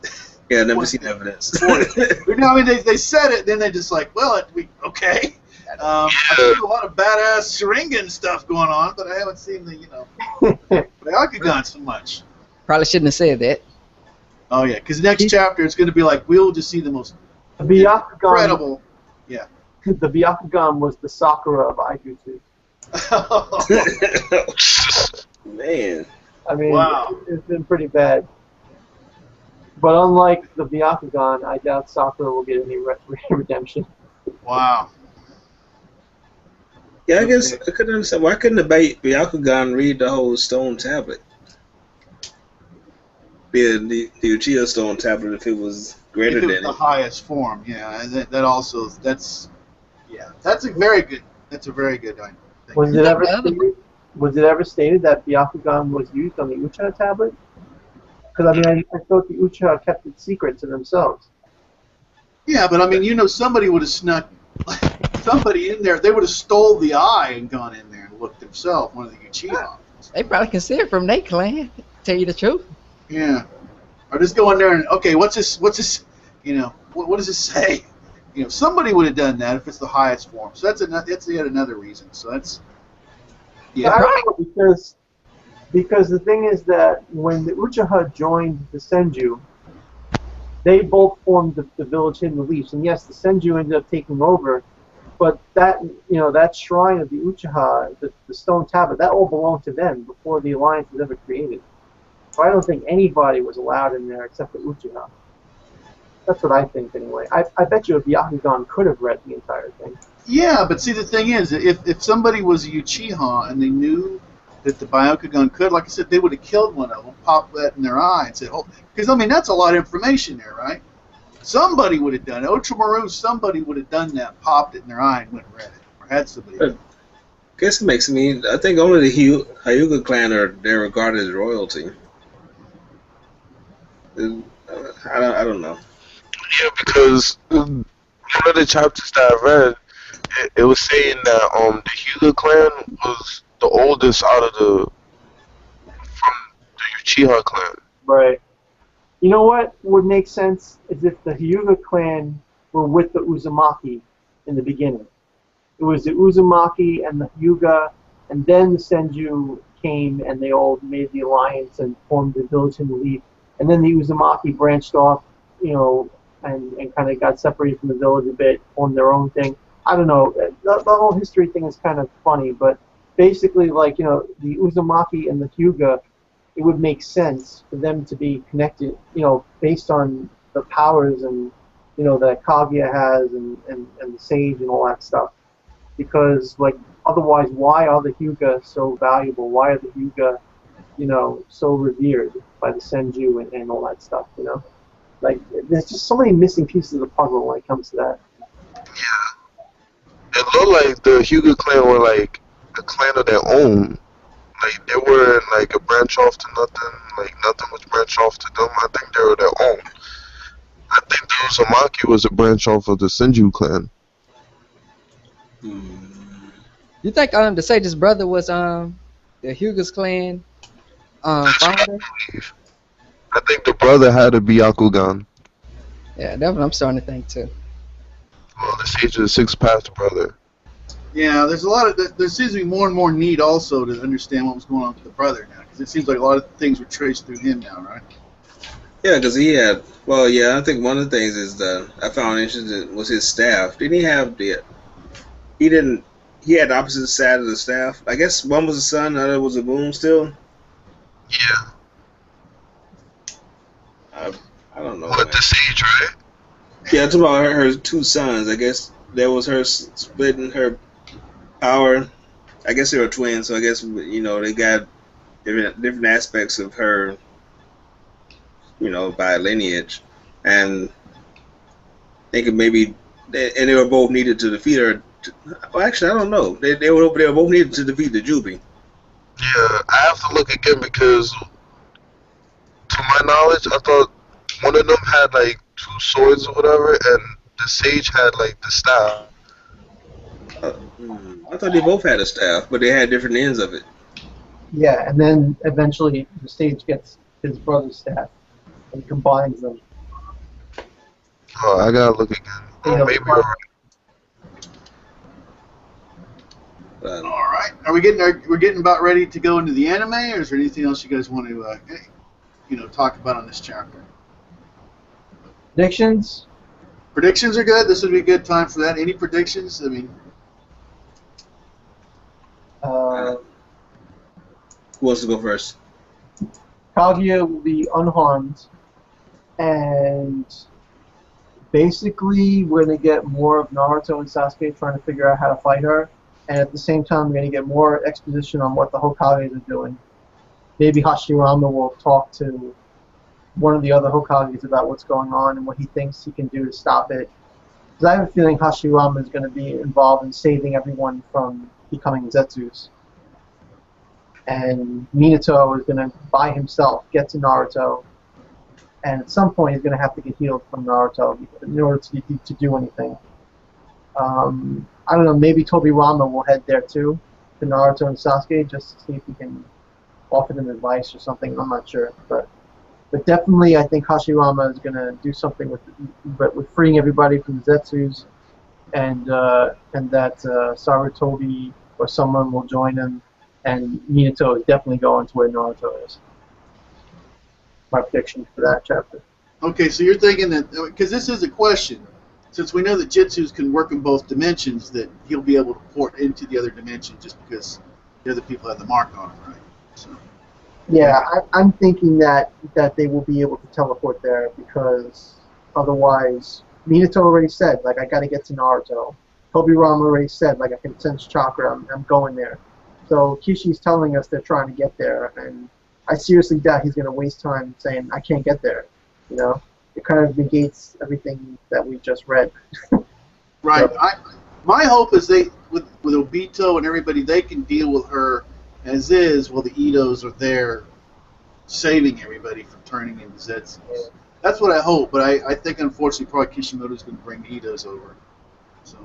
Speaker 3: yeah, never seen evidence.
Speaker 1: I mean, they said it, then they just like, well, okay. I've seen a lot of badass Sharingan stuff going on, but I haven't seen the Byakugan so much.
Speaker 5: Probably shouldn't have said that.
Speaker 1: Oh yeah, because next chapter it's going to be like we'll just see the most incredible. Yeah.
Speaker 4: The Byakugan was the Sakura of Aijutsu.
Speaker 3: Man.
Speaker 4: I mean,
Speaker 1: wow.
Speaker 4: It's been pretty bad. But unlike the Byakugan, I doubt Sakura will get any redemption.
Speaker 1: Wow.
Speaker 3: Yeah, I guess I couldn't understand. Why couldn't the Byakugan read the whole stone tablet? The Uchiha stone tablet if it was greater than
Speaker 1: the highest form, yeah. And that's a very good. That's a very good thing.
Speaker 4: Was it ever stated that Byakugan was used on the Uchiha tablet? Because I mean, I thought the Uchiha kept it secret to themselves.
Speaker 1: Yeah, but I mean, somebody would have snuck somebody in there. They would have stole the eye and gone in there and looked themselves. One of the Uchiha.
Speaker 5: They probably can see it from their clan. Tell you the truth.
Speaker 1: Yeah. Or just go in there and okay, what's this? What does this say? Somebody would have done that if it's the highest form. So that's yet another reason. So that's
Speaker 4: because the thing is that when the Uchiha joined the Senju, they both formed the village hidden reliefs, and yes, the Senju ended up taking over, but that shrine of the Uchiha, the stone tablet, that all belonged to them before the alliance was ever created. So I don't think anybody was allowed in there except for Uchiha. That's what I think, anyway. I bet you a Byakugan could have read the entire thing.
Speaker 1: Yeah, but see, the thing is, if somebody was a Uchiha and they knew that the Byakugan could, like I said, they would have killed one of them, popped that in their eye, and said, "Oh," because I mean that's a lot of information there, right? Somebody would have done it. Ochomaru, somebody would have done that, popped it in their eye, and went and read it, or had somebody.
Speaker 3: I guess it makes me. I think only the Hyuga clan they're regarded as royalty. I don't know.
Speaker 2: Yeah, because one of the chapters that I read, it was saying that the Hyuga clan was the oldest out of from the Uchiha clan.
Speaker 4: Right. You know what would make sense is if the Hyuga clan were with the Uzumaki in the beginning. It was the Uzumaki and the Hyuga, and then the Senju came and they all made the alliance and formed the village in the leaf. And then the Uzumaki branched off, and kind of got separated from the village a bit, formed their own thing. I don't know. The whole history thing is kind of funny, but basically, the Uzumaki and the Hyuga, it would make sense for them to be connected, based on the powers and, that Kaguya has and the Sage and all that stuff. Because, otherwise, why are the Hyuga so valuable? Why are the Hyuga so revered by the Senju and all that stuff. Like there's just so many missing pieces of the puzzle when it comes to that.
Speaker 2: It looked like the Hyuga clan were like a clan of their own. Like they weren't like a branch off to nothing. Like nothing was branch off to them. I think they were their own. I think the Uzumaki was a branch off of the Senju clan.
Speaker 5: You think the Sage's brother was the Hyuga's clan founder?
Speaker 2: I think the brother had to be Akugan.
Speaker 5: Yeah, that's what I'm starting to think too.
Speaker 2: Well, the Sage of the Sixth Path brother.
Speaker 1: Yeah, there's a lot of there seems to be more and more need also to understand what was going on with the brother now, because it seems like a lot of things were traced through him now, right?
Speaker 3: Yeah, because he had. Well, yeah, I think one of the things is I found interesting was his staff. Didn't he have the? He didn't. He had the opposite side of the staff. I guess one was a sun, the other was a moon. Still.
Speaker 2: Yeah.
Speaker 3: I don't know.
Speaker 2: What, the Sage, right?
Speaker 3: Yeah, I'm talking about her two sons. I guess that was her splitting her power. I guess they were twins, so I guess they got different aspects of her, by lineage, and they could maybe, and they were both needed to defeat her. Well, actually, I don't know. They were both needed to defeat the Jubi.
Speaker 2: Yeah, I have to look again because, to my knowledge, I thought one of them had like two swords or whatever, and the Sage had like the staff.
Speaker 3: I thought they both had a staff, but they had different ends of it.
Speaker 4: Yeah, and then eventually the Sage gets his brother's staff and combines them.
Speaker 2: Oh, I gotta look again. Oh, maybe you're right.
Speaker 1: All right, we're getting about ready to go into the anime, or is there anything else you guys want to talk about on this chapter?
Speaker 4: Predictions?
Speaker 1: Predictions are good. This would be a good time for that. Any predictions? I mean,
Speaker 3: who wants to go first?
Speaker 4: Kaguya will be unharmed, and basically we're going to get more of Naruto and Sasuke trying to figure out how to fight her, and at the same time we're going to get more exposition on what the Hokages are doing. Maybe Hashirama will talk to one of the other Hokages about what's going on and what he thinks he can do to stop it. Because I have a feeling Hashirama is going to be involved in saving everyone from becoming Zetsus. And Minato is going to, by himself, get to Naruto. And at some point, he's going to have to get healed from Naruto in order to do anything. I don't know, maybe Tobirama will head there too, to Naruto and Sasuke, just to see if he can offer them advice or something. I'm not sure. But definitely, I think Hashirama is going to do something with freeing everybody from the Zetsus, and that Sarutobi or someone will join him, and Minato is definitely going to where Naruto is. My prediction for that chapter.
Speaker 1: Okay, so you're thinking that, because this is a question, since we know that Jitsus can work in both dimensions, that he'll be able to port into the other dimension just because the other people have the mark on him, right? So.
Speaker 4: Yeah, I'm thinking that they will be able to teleport there, because otherwise, Minato already said, like, I got to get to Naruto. Tobirama already said, like, I can sense chakra, I'm going there. So Kishi's telling us they're trying to get there, and I seriously doubt he's going to waste time saying, I can't get there. It kind of negates everything that we just read.
Speaker 1: Right.
Speaker 4: So,
Speaker 1: my hope is with Obito and everybody, they can deal with her as is, while the Itos are there saving everybody from turning into Zetsus. That's what I hope, but I think unfortunately probably Kishimoto's going to bring the Itos over. So.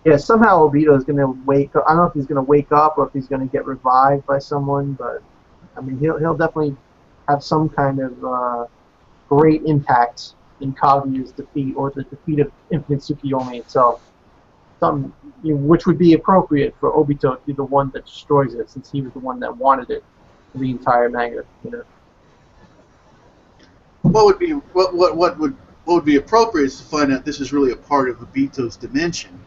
Speaker 4: Yeah, somehow Obito is going to wake up. I don't know if he's going to wake up or if he's going to get revived by someone, but I mean, he'll definitely have some kind of great impact in Kaguya's defeat, or the defeat of Infinite Tsukiyomi itself. Which would be appropriate for Obito to be the one that destroys it, since he was the one that wanted it for the entire manga.
Speaker 1: What would be appropriate is to find out this is really a part of Obito's dimension,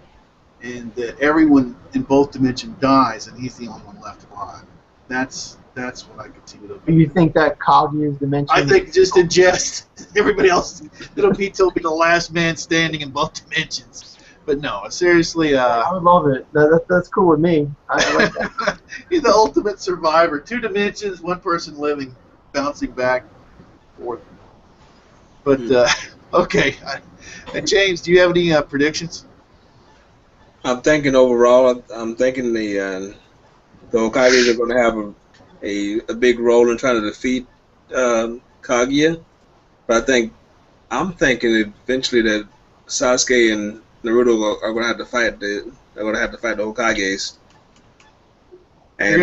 Speaker 1: and that everyone in both dimensions dies, and he's the only one left alive. That's what I could see with Obito.
Speaker 4: You think that Kaguya's dimension?
Speaker 1: I think just in jest, everybody else, that Obito will be the last man standing in both dimensions. But no, seriously.
Speaker 4: I would love it. That's cool with me. I like that.
Speaker 1: He's the ultimate survivor. 2 dimensions, 1 person living, bouncing back, forth. But okay, and James, do you have any predictions?
Speaker 3: I'm thinking overall, I'm thinking the Hokages are going to have a big role in trying to defeat Kaguya. But I'm thinking eventually that Sasuke and Naruto are going to have to fight the Hokages. And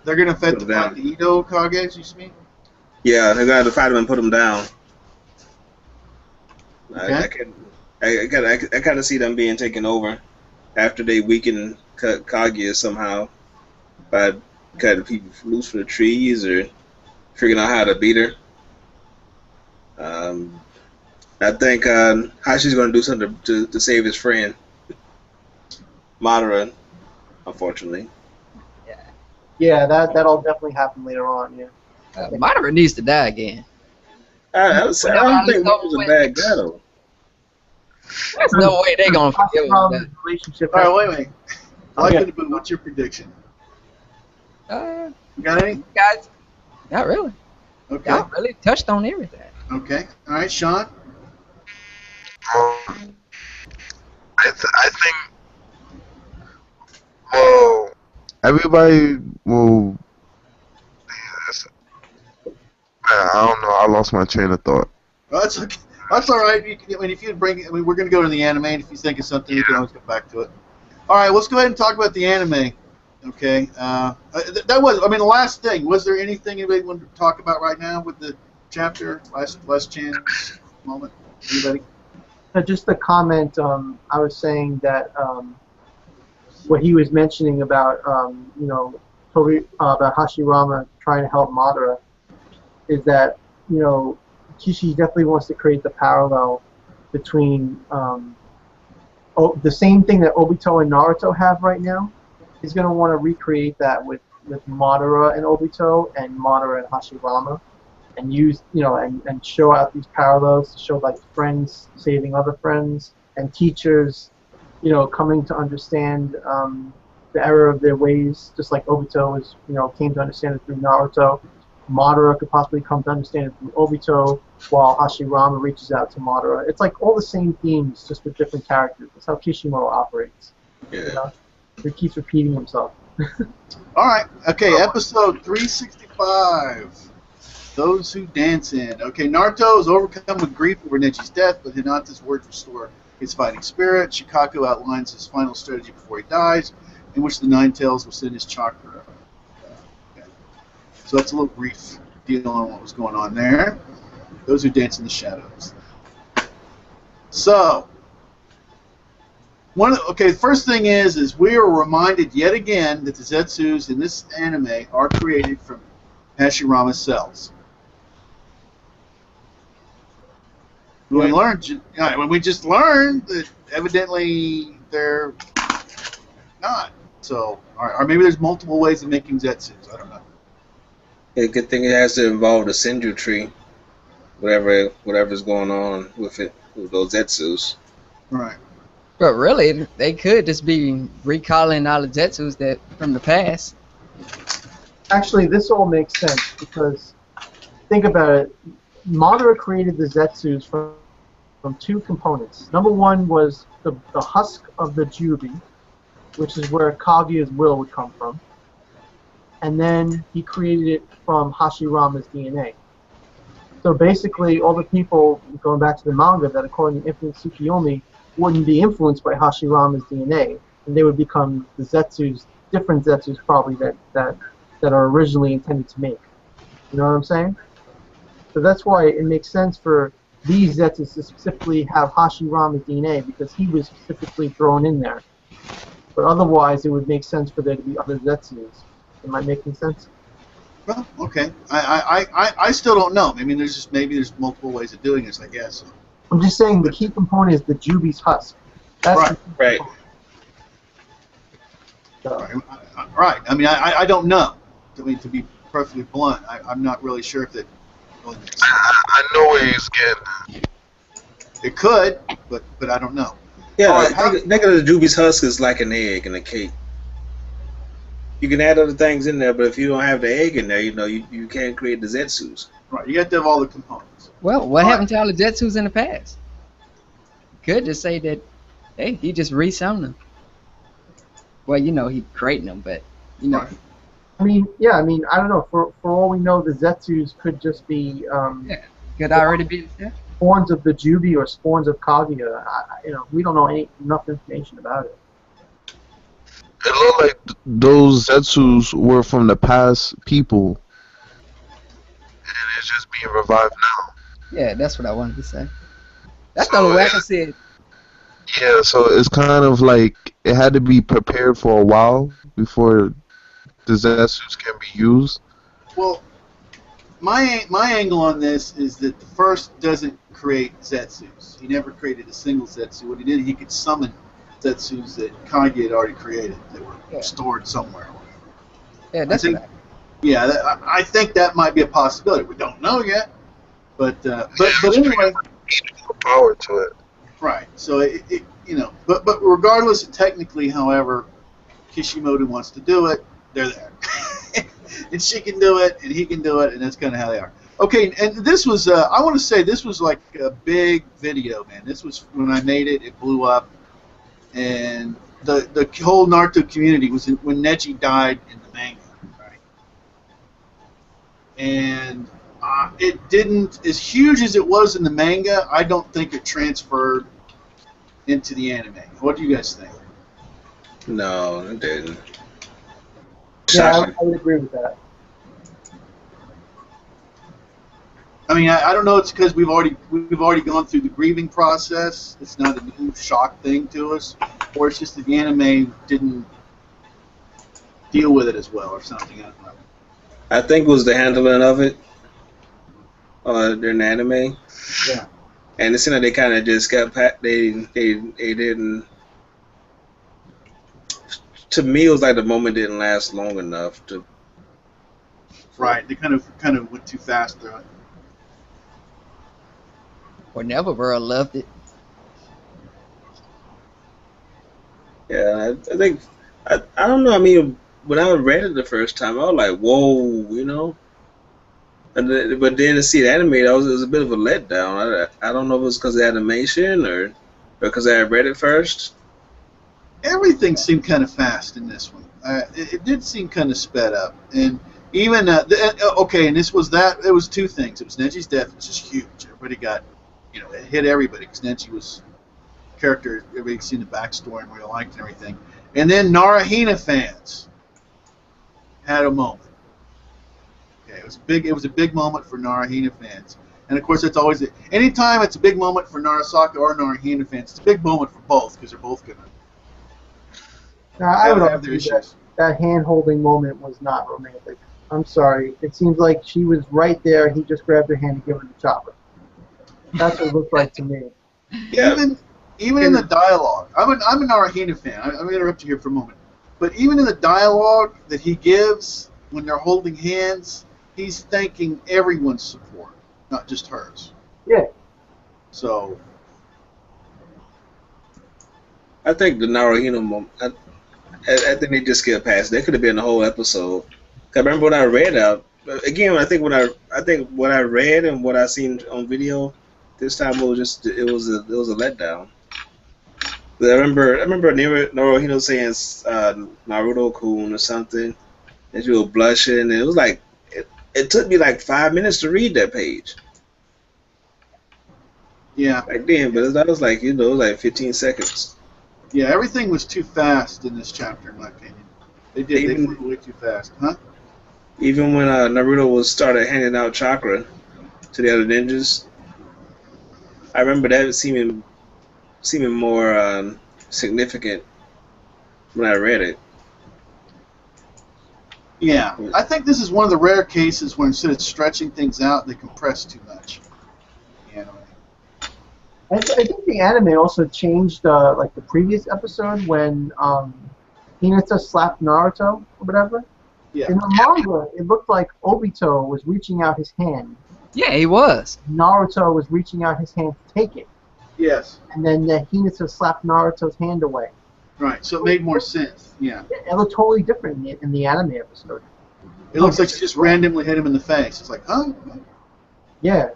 Speaker 1: they're gonna fight
Speaker 3: put
Speaker 1: the
Speaker 3: them down.
Speaker 1: Edo Kages, you mean?
Speaker 3: Yeah, they're going to have to fight them and put them down.
Speaker 1: Okay.
Speaker 3: I kind of see them being taken over after they weaken Kaguya somehow by cutting people loose from the trees or figuring out how to beat her. I think Hashi's going to do something to save his friend Madara, unfortunately.
Speaker 4: Yeah, that'll definitely happen later on. Yeah.
Speaker 5: Madara needs to die again.
Speaker 3: I don't think Madara's a bad guy though.
Speaker 5: There's no way they're gonna forgive him.
Speaker 4: Relationship.
Speaker 1: All right, wait.
Speaker 4: Okay.
Speaker 1: What's your prediction?
Speaker 5: Uh,
Speaker 1: You got any?
Speaker 5: guys, not really.
Speaker 1: Okay.
Speaker 5: Y'all really touched on everything.
Speaker 1: Okay. All right, Sean.
Speaker 2: I think. Well, everybody will. I don't know. I lost my train of thought.
Speaker 1: Well, that's okay. That's all right. If you bring, we're going to go to the anime. And if you think of something, you can always come back to it. All right, let's go ahead and talk about the anime. Okay. That was. I mean, the last thing. Was there anything anybody wanted to talk about right now with the chapter? Last chance moment. Anybody?
Speaker 4: Just a comment. I was saying that what he was mentioning about about Hashirama trying to help Madara is that Kishi definitely wants to create the parallel between the same thing that Obito and Naruto have right now. He's going to want to recreate that with Madara and Obito and Madara and Hashirama, and use and show out these parallels to show like friends saving other friends and teachers coming to understand the error of their ways, just like Obito came to understand it through Naruto. Madara could possibly come to understand it through Obito, while Hashirama reaches out to Madara. It's like all the same themes, just with different characters. That's how Kishimoto operates.
Speaker 3: Yeah.
Speaker 4: He keeps repeating himself.
Speaker 1: All right. Okay. Episode 365. Those who dance in. Okay. Naruto is overcome with grief over Neji's death, but Hinata's words restore his fighting spirit. Shikaku outlines his final strategy before he dies, in which the Nine Tails will send his chakra. So that's a little brief deal on what was going on there. Those who dance in the shadows. So, the first thing is we are reminded yet again that the Zetsus in this anime are created from Hashirama's cells. We just learned that evidently they're not. So, or maybe there's multiple ways of making Zetsus. I don't know.
Speaker 3: Yeah, good thing it has to involve the Senju tree, whatever's going on with it, with those Zetsus.
Speaker 1: Right.
Speaker 5: But really, they could just be recalling all the Zetsus that from the past.
Speaker 4: Actually, this all makes sense because think about it. Madara created the Zetsus from 2 components. Number 1 was the husk of the Jubi, which is where Kaguya's will would come from. And then he created it from Hashirama's DNA. So basically, all the people, going back to the manga, that according to Infinite Tsukiyomi, wouldn't be influenced by Hashirama's DNA, and they would become the Zetsus, different Zetsus probably that are originally intended to make. You know what I'm saying? So that's why it makes sense for these Zetsus to specifically have Hashirama's DNA, because he was specifically thrown in there. But otherwise, it would make sense for there to be other Zetsus. Am I making sense?
Speaker 1: Well, okay. I still don't know. I mean, maybe there's multiple ways of doing this, I guess.
Speaker 4: I'm just saying the key component is the Jubi's husk. That's
Speaker 1: right. Right. I mean, I don't know. I mean, to be perfectly blunt, I'm not really sure if that really makes sense.
Speaker 2: I know where he's getting.
Speaker 1: It could, but I don't know.
Speaker 3: Yeah,
Speaker 1: Right,
Speaker 3: think of the Jubi's husk as like an egg in a cake. you can add other things in there, but if you don't have the egg in there, you can't create the Zetsus.
Speaker 1: Right, you have to have all the components.
Speaker 5: Well, what happened to all the Jetsus in the past? Could just say that, hey, he just resung them. Well, he creating them, but
Speaker 1: Right.
Speaker 4: I mean, I don't know. For all we know, the Zetsus could just be
Speaker 5: could already be. Yeah.
Speaker 4: spawns of the Jubi or spawns of Kaguya. We don't know enough information about it.
Speaker 2: It looked like those Zetsus were from the past people, and it's just being revived now.
Speaker 5: Yeah, that's what I wanted to say. That's
Speaker 2: So
Speaker 5: the only way I can see it.
Speaker 2: Yeah, so it's kind of like it had to be prepared for a while before the Zetsus can be used.
Speaker 1: Well, my angle on this is that the first doesn't create Zetsus. He never created a single Zetsu. What he did, he could summon Zetsus that Kage had already created that were stored somewhere.
Speaker 5: Yeah, that's what
Speaker 1: I think that might be a possibility. We don't know yet, but anyway,
Speaker 2: More power to it.
Speaker 1: right. So but regardless, technically, however, Kishimoto wants to do it, they're there, and she can do it, and he can do it, and that's kind of how they are. Okay, and this was I want to say this was like a big video, man. This was when I made it, it blew up, and the whole Naruto community was when Neji died in the manga, right? And it didn't, as huge as it was in the manga, I don't think it transferred into the anime. What do you guys think?
Speaker 3: No, it didn't.
Speaker 4: Yeah, I would agree with that.
Speaker 1: I mean, I don't know. It's because we've already gone through the grieving process. It's not a new shock thing to us, or it's just that the anime didn't deal with it as well, or something. I don't know.
Speaker 3: I think it was the handling of it during the anime.
Speaker 1: Yeah.
Speaker 3: And it seemed like they kind of just got they didn't. To me, it was like the moment didn't last long enough to.
Speaker 1: Right. They kind of went too fast through it.
Speaker 5: Or Neverworld loved it.
Speaker 3: Yeah, I think I don't know. I mean, when I read it the first time, I was like, "Whoa," And but then to see the anime, it was a bit of a letdown. I don't know if it was because of the animation or because I had read it first.
Speaker 1: Everything seemed kind of fast in this one. It did seem kind of sped up, and even okay. And this was that. It was two things. It was Neji's death, which is huge. Everybody got, it hit everybody because Neji was a character. Everybody seen the backstory and really liked and everything. And then Narahina fans had a moment. Okay, it was a big moment for Narahina fans, and of course that's always anytime it's a big moment for Narasaka or Narahina fans. It's a big moment for both because they're both gonna.
Speaker 4: I would
Speaker 1: have their
Speaker 4: argue
Speaker 1: issues.
Speaker 4: that hand-holding moment was not romantic. I'm sorry. It seems like she was right there. He just grabbed her hand and gave her the chopper. That's what it looked like to me.
Speaker 3: Yeah.
Speaker 1: Even in the dialogue, I'm a Narahina fan. I'm going to interrupt you here for a moment. But even in the dialogue that he gives when they're holding hands, he's thanking everyone's support, not just hers.
Speaker 4: Yeah.
Speaker 1: So.
Speaker 3: I think the Naruhito moment. I think they just skipped past. That could have been the whole episode. 'Cause I remember when I read out again. I think what I read and what I seen on video this time it was a letdown. But I remember Naruhito saying Naruto-kun or something, and she was blushing. And it was like it took me like 5 minutes to read that page.
Speaker 1: Yeah.
Speaker 3: Back then, but that was like it was like 15 seconds.
Speaker 1: Yeah, everything was too fast in this chapter, in my opinion. They flew way too fast, huh?
Speaker 3: Even when Naruto started handing out chakra to the other ninjas, I remember that seeming more significant when I read it.
Speaker 1: Yeah, I think this is one of the rare cases where instead of stretching things out, they compress too much.
Speaker 4: I think the anime also changed like the previous episode when Hinata slapped Naruto or whatever.
Speaker 1: Yeah.
Speaker 4: In the manga, it looked like Obito was reaching out his hand.
Speaker 5: Yeah, he was.
Speaker 4: Naruto was reaching out his hand to take it.
Speaker 1: Yes.
Speaker 4: And then Hinata slapped Naruto's hand away.
Speaker 1: Right. So it made more sense. Yeah.
Speaker 4: It looked totally different in the anime episode.
Speaker 1: It looks like she just randomly hit him in the face. It's like, huh?
Speaker 4: Yeah,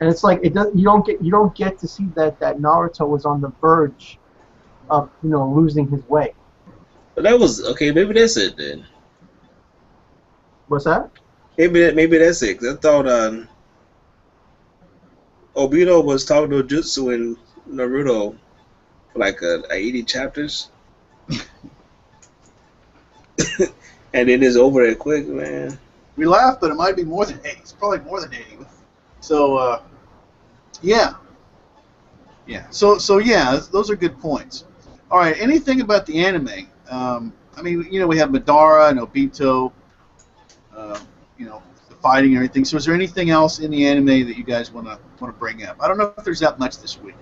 Speaker 4: and it's like it does. You don't get to see that Naruto was on the verge of losing his way.
Speaker 3: But that was okay. Maybe that's it then.
Speaker 4: What's that?
Speaker 3: Maybe that's it. 'Cause I thought Obito was talking to Jutsu in Naruto for like 80 chapters, and then it's over that quick, man.
Speaker 1: We laughed, but it might be more than 80. It's probably more than 80. So, yeah. Yeah. So yeah, those are good points. All right. Anything about the anime? I mean, we have Madara and Obito. The fighting and everything. So, is there anything else in the anime that you guys want to bring up? I don't know if there's that much this week.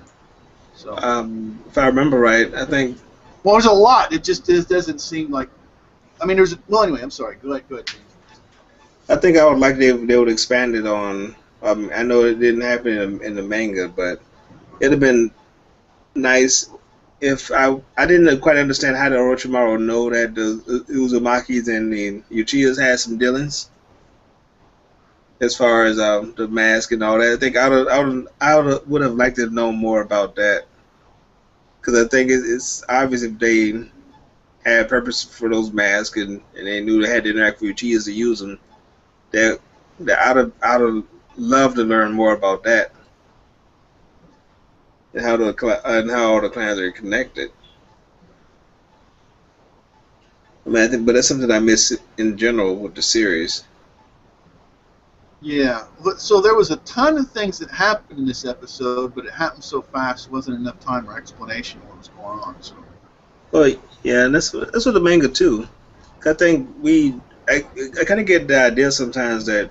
Speaker 1: So,
Speaker 3: If I remember right, I think.
Speaker 1: Well, there's a lot. It just doesn't seem like. I mean, well, anyway, I'm sorry. Go ahead. James.
Speaker 3: I think I would like they would expand it on. I know it didn't happen in the manga, but it'd have been nice if I didn't quite understand how the Orochimaru know that the Uzumakis and the Uchihas had some dealings as far as the mask and all that. I think I would have liked to know more about that, because I think it's obvious if they had purpose for those masks and they knew they had to interact with Uchihas to use them. That I'd have loved to learn more about that. And how all the clans are connected. I mean, but that's something I miss in general with the series.
Speaker 1: Yeah. So there was a ton of things that happened in this episode, but it happened so fast, there wasn't enough time or explanation of what was going on. So.
Speaker 3: Well, yeah, and that's with the manga too. I think I kind of get the idea sometimes that,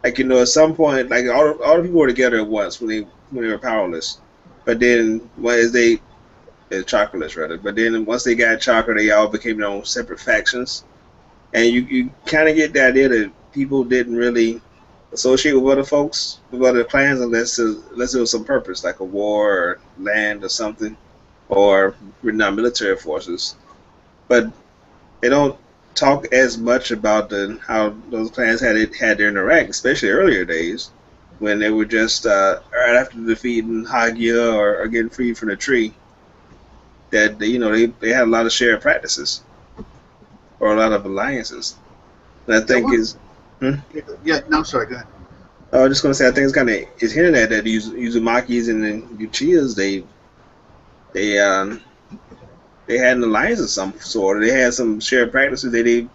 Speaker 3: like, at some point, like all the people were together at once when they were powerless, but then chocolates rather. But then once they got chakra, they all became their own separate factions, and you kind of get the idea that people didn't really associate with other folks, with other clans, unless it was some purpose, like a war or land or something, or not military forces. But they don't talk as much about how those clans had their interact, especially earlier days when they were just right after defeating Hagia or getting freed from the tree. That they had a lot of shared practices or a lot of alliances. And I think
Speaker 1: Yeah. No, sorry. Go ahead.
Speaker 3: I was just going to say I think it's hinted at that the Uzumakis and the Uchihas they had an alliance of some sort. They had some shared practices that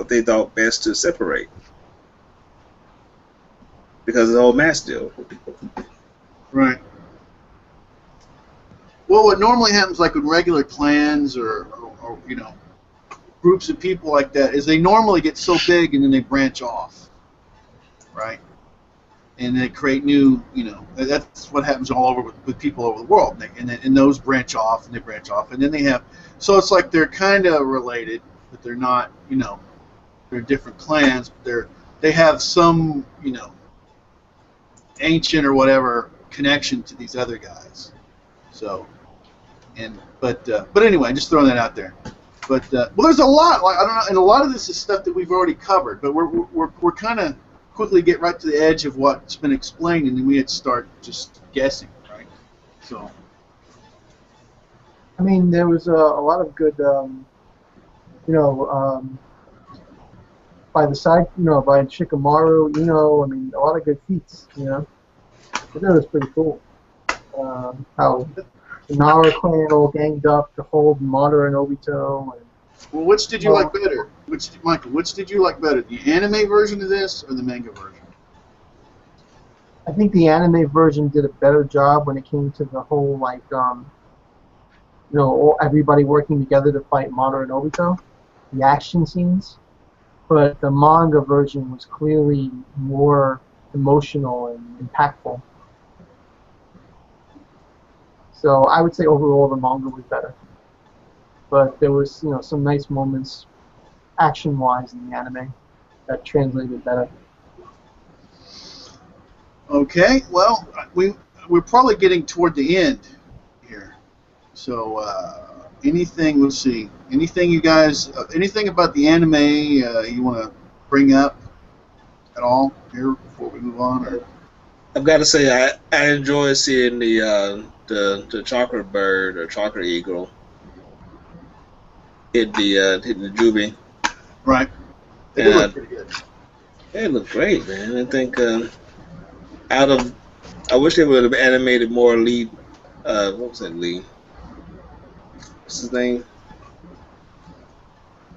Speaker 3: they thought best to separate because of the whole mass deal.
Speaker 1: Right. Well, what normally happens, like with regular clans or groups of people like that, is they normally get so big and then they branch off, right? And they create new, that's what happens all over with people over the world. And those branch off and they branch off, and then they have, so it's like they're kind of related, but they're not, they're different clans, but they have some, ancient or whatever connection to these other guys. So. But anyway, just throwing that out there. But well, there's a lot. Like, I don't know, and a lot of this is stuff that we've already covered. But we're kind of quickly get right to the edge of what's been explained, and then we had to start just guessing, right? So.
Speaker 4: I mean, there was a lot of good, by the side, by Shikamaru, I mean, a lot of good feats, But that was pretty cool. How the Nara clan all ganged up to hold Madara and Obito.
Speaker 1: Well, which did you like better? Michael, which did you like better, the anime version of this or the manga version?
Speaker 4: I think the anime version did a better job when it came to the whole, like, everybody working together to fight Madara and Obito, the action scenes. But the manga version was clearly more emotional and impactful. So I would say overall the manga was better. But there was, some nice moments action-wise in the anime that translated better.
Speaker 1: Okay, well, we're probably getting toward the end here. So anything? Let's see. Anything you guys? Anything about the anime you want to bring up at all here before we move on? Or?
Speaker 3: I've got to say, I enjoy seeing the chocolate bird or chocolate eagle hit the Juby.
Speaker 1: Right. They do look pretty good.
Speaker 3: They look great, man. I think I wish they would have animated more Lee. What was that, Lee? What's his name?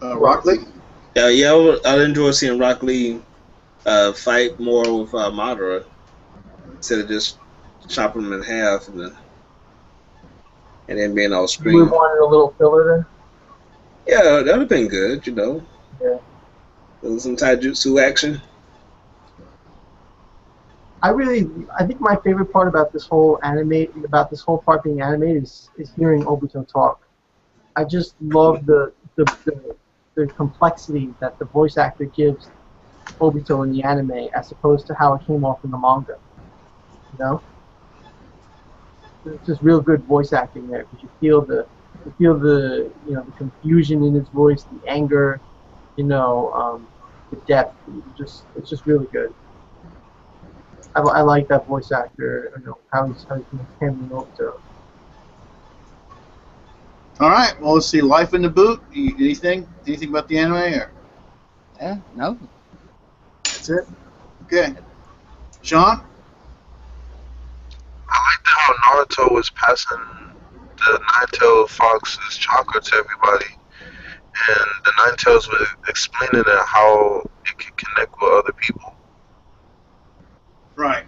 Speaker 1: Rock Lee.
Speaker 3: Yeah, I'd enjoy seeing Rock Lee fight more with Madara instead of just chopping him in half and then being all
Speaker 4: We
Speaker 3: scream.
Speaker 4: wanted a little filler there.
Speaker 3: Yeah, that would have been good,
Speaker 4: Yeah.
Speaker 3: Some taijutsu action.
Speaker 4: I think my favorite part about this whole part being animated is hearing Obito talk. I just love the complexity that the voice actor gives Obito in the anime as opposed to how it came off in the manga. You know, it's just real good voice acting there because you feel the the confusion in his voice, the anger, the depth. It's just really good. I like that voice actor. How he's handling Obito.
Speaker 1: All right. Well, let's see. Life in the Boot. Anything about the anime? Or?
Speaker 5: Yeah, no.
Speaker 1: That's it. Okay. Sean.
Speaker 2: I liked how Naruto was passing the Nine-Tailed Fox's chakra to everybody, and the Nine-Tails were explaining how it could connect with other people.
Speaker 1: Right.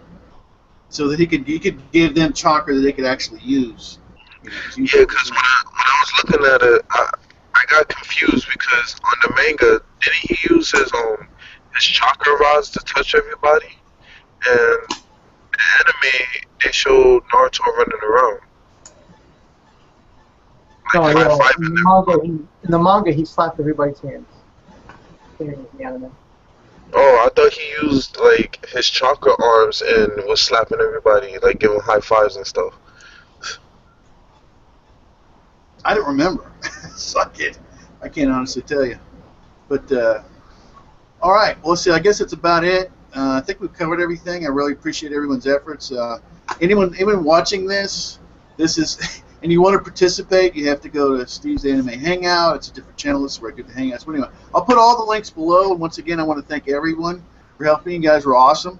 Speaker 1: So that he could give them chakra that they could actually use.
Speaker 2: Yeah, because when I was looking at it, I got confused because on the manga, didn't he use his chakra rods to touch everybody? And the anime, they showed Naruto running around.
Speaker 4: No,
Speaker 2: Like
Speaker 4: in the manga, he slapped everybody's hands. In the anime.
Speaker 2: Oh, I thought he used like his chakra arms and was slapping everybody, like giving high fives and stuff.
Speaker 1: I don't remember, so I can't honestly tell you. But all right, well, let's see. I guess that's about it. I think we've covered everything. I really appreciate everyone's efforts. Anyone watching this is, and you want to participate, you have to go to Steve's Anime Hangout. It's a different channel. This is where I get the hangouts. But anyway, I'll put all the links below. And once again, I want to thank everyone for helping. You guys were awesome.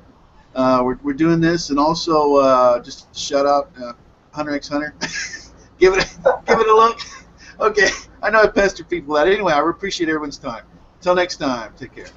Speaker 1: We're doing this, and also just shout out Hunter x Hunter. give it a look. Okay, I know I pestered people out. Anyway, I appreciate everyone's time. Until next time, take care.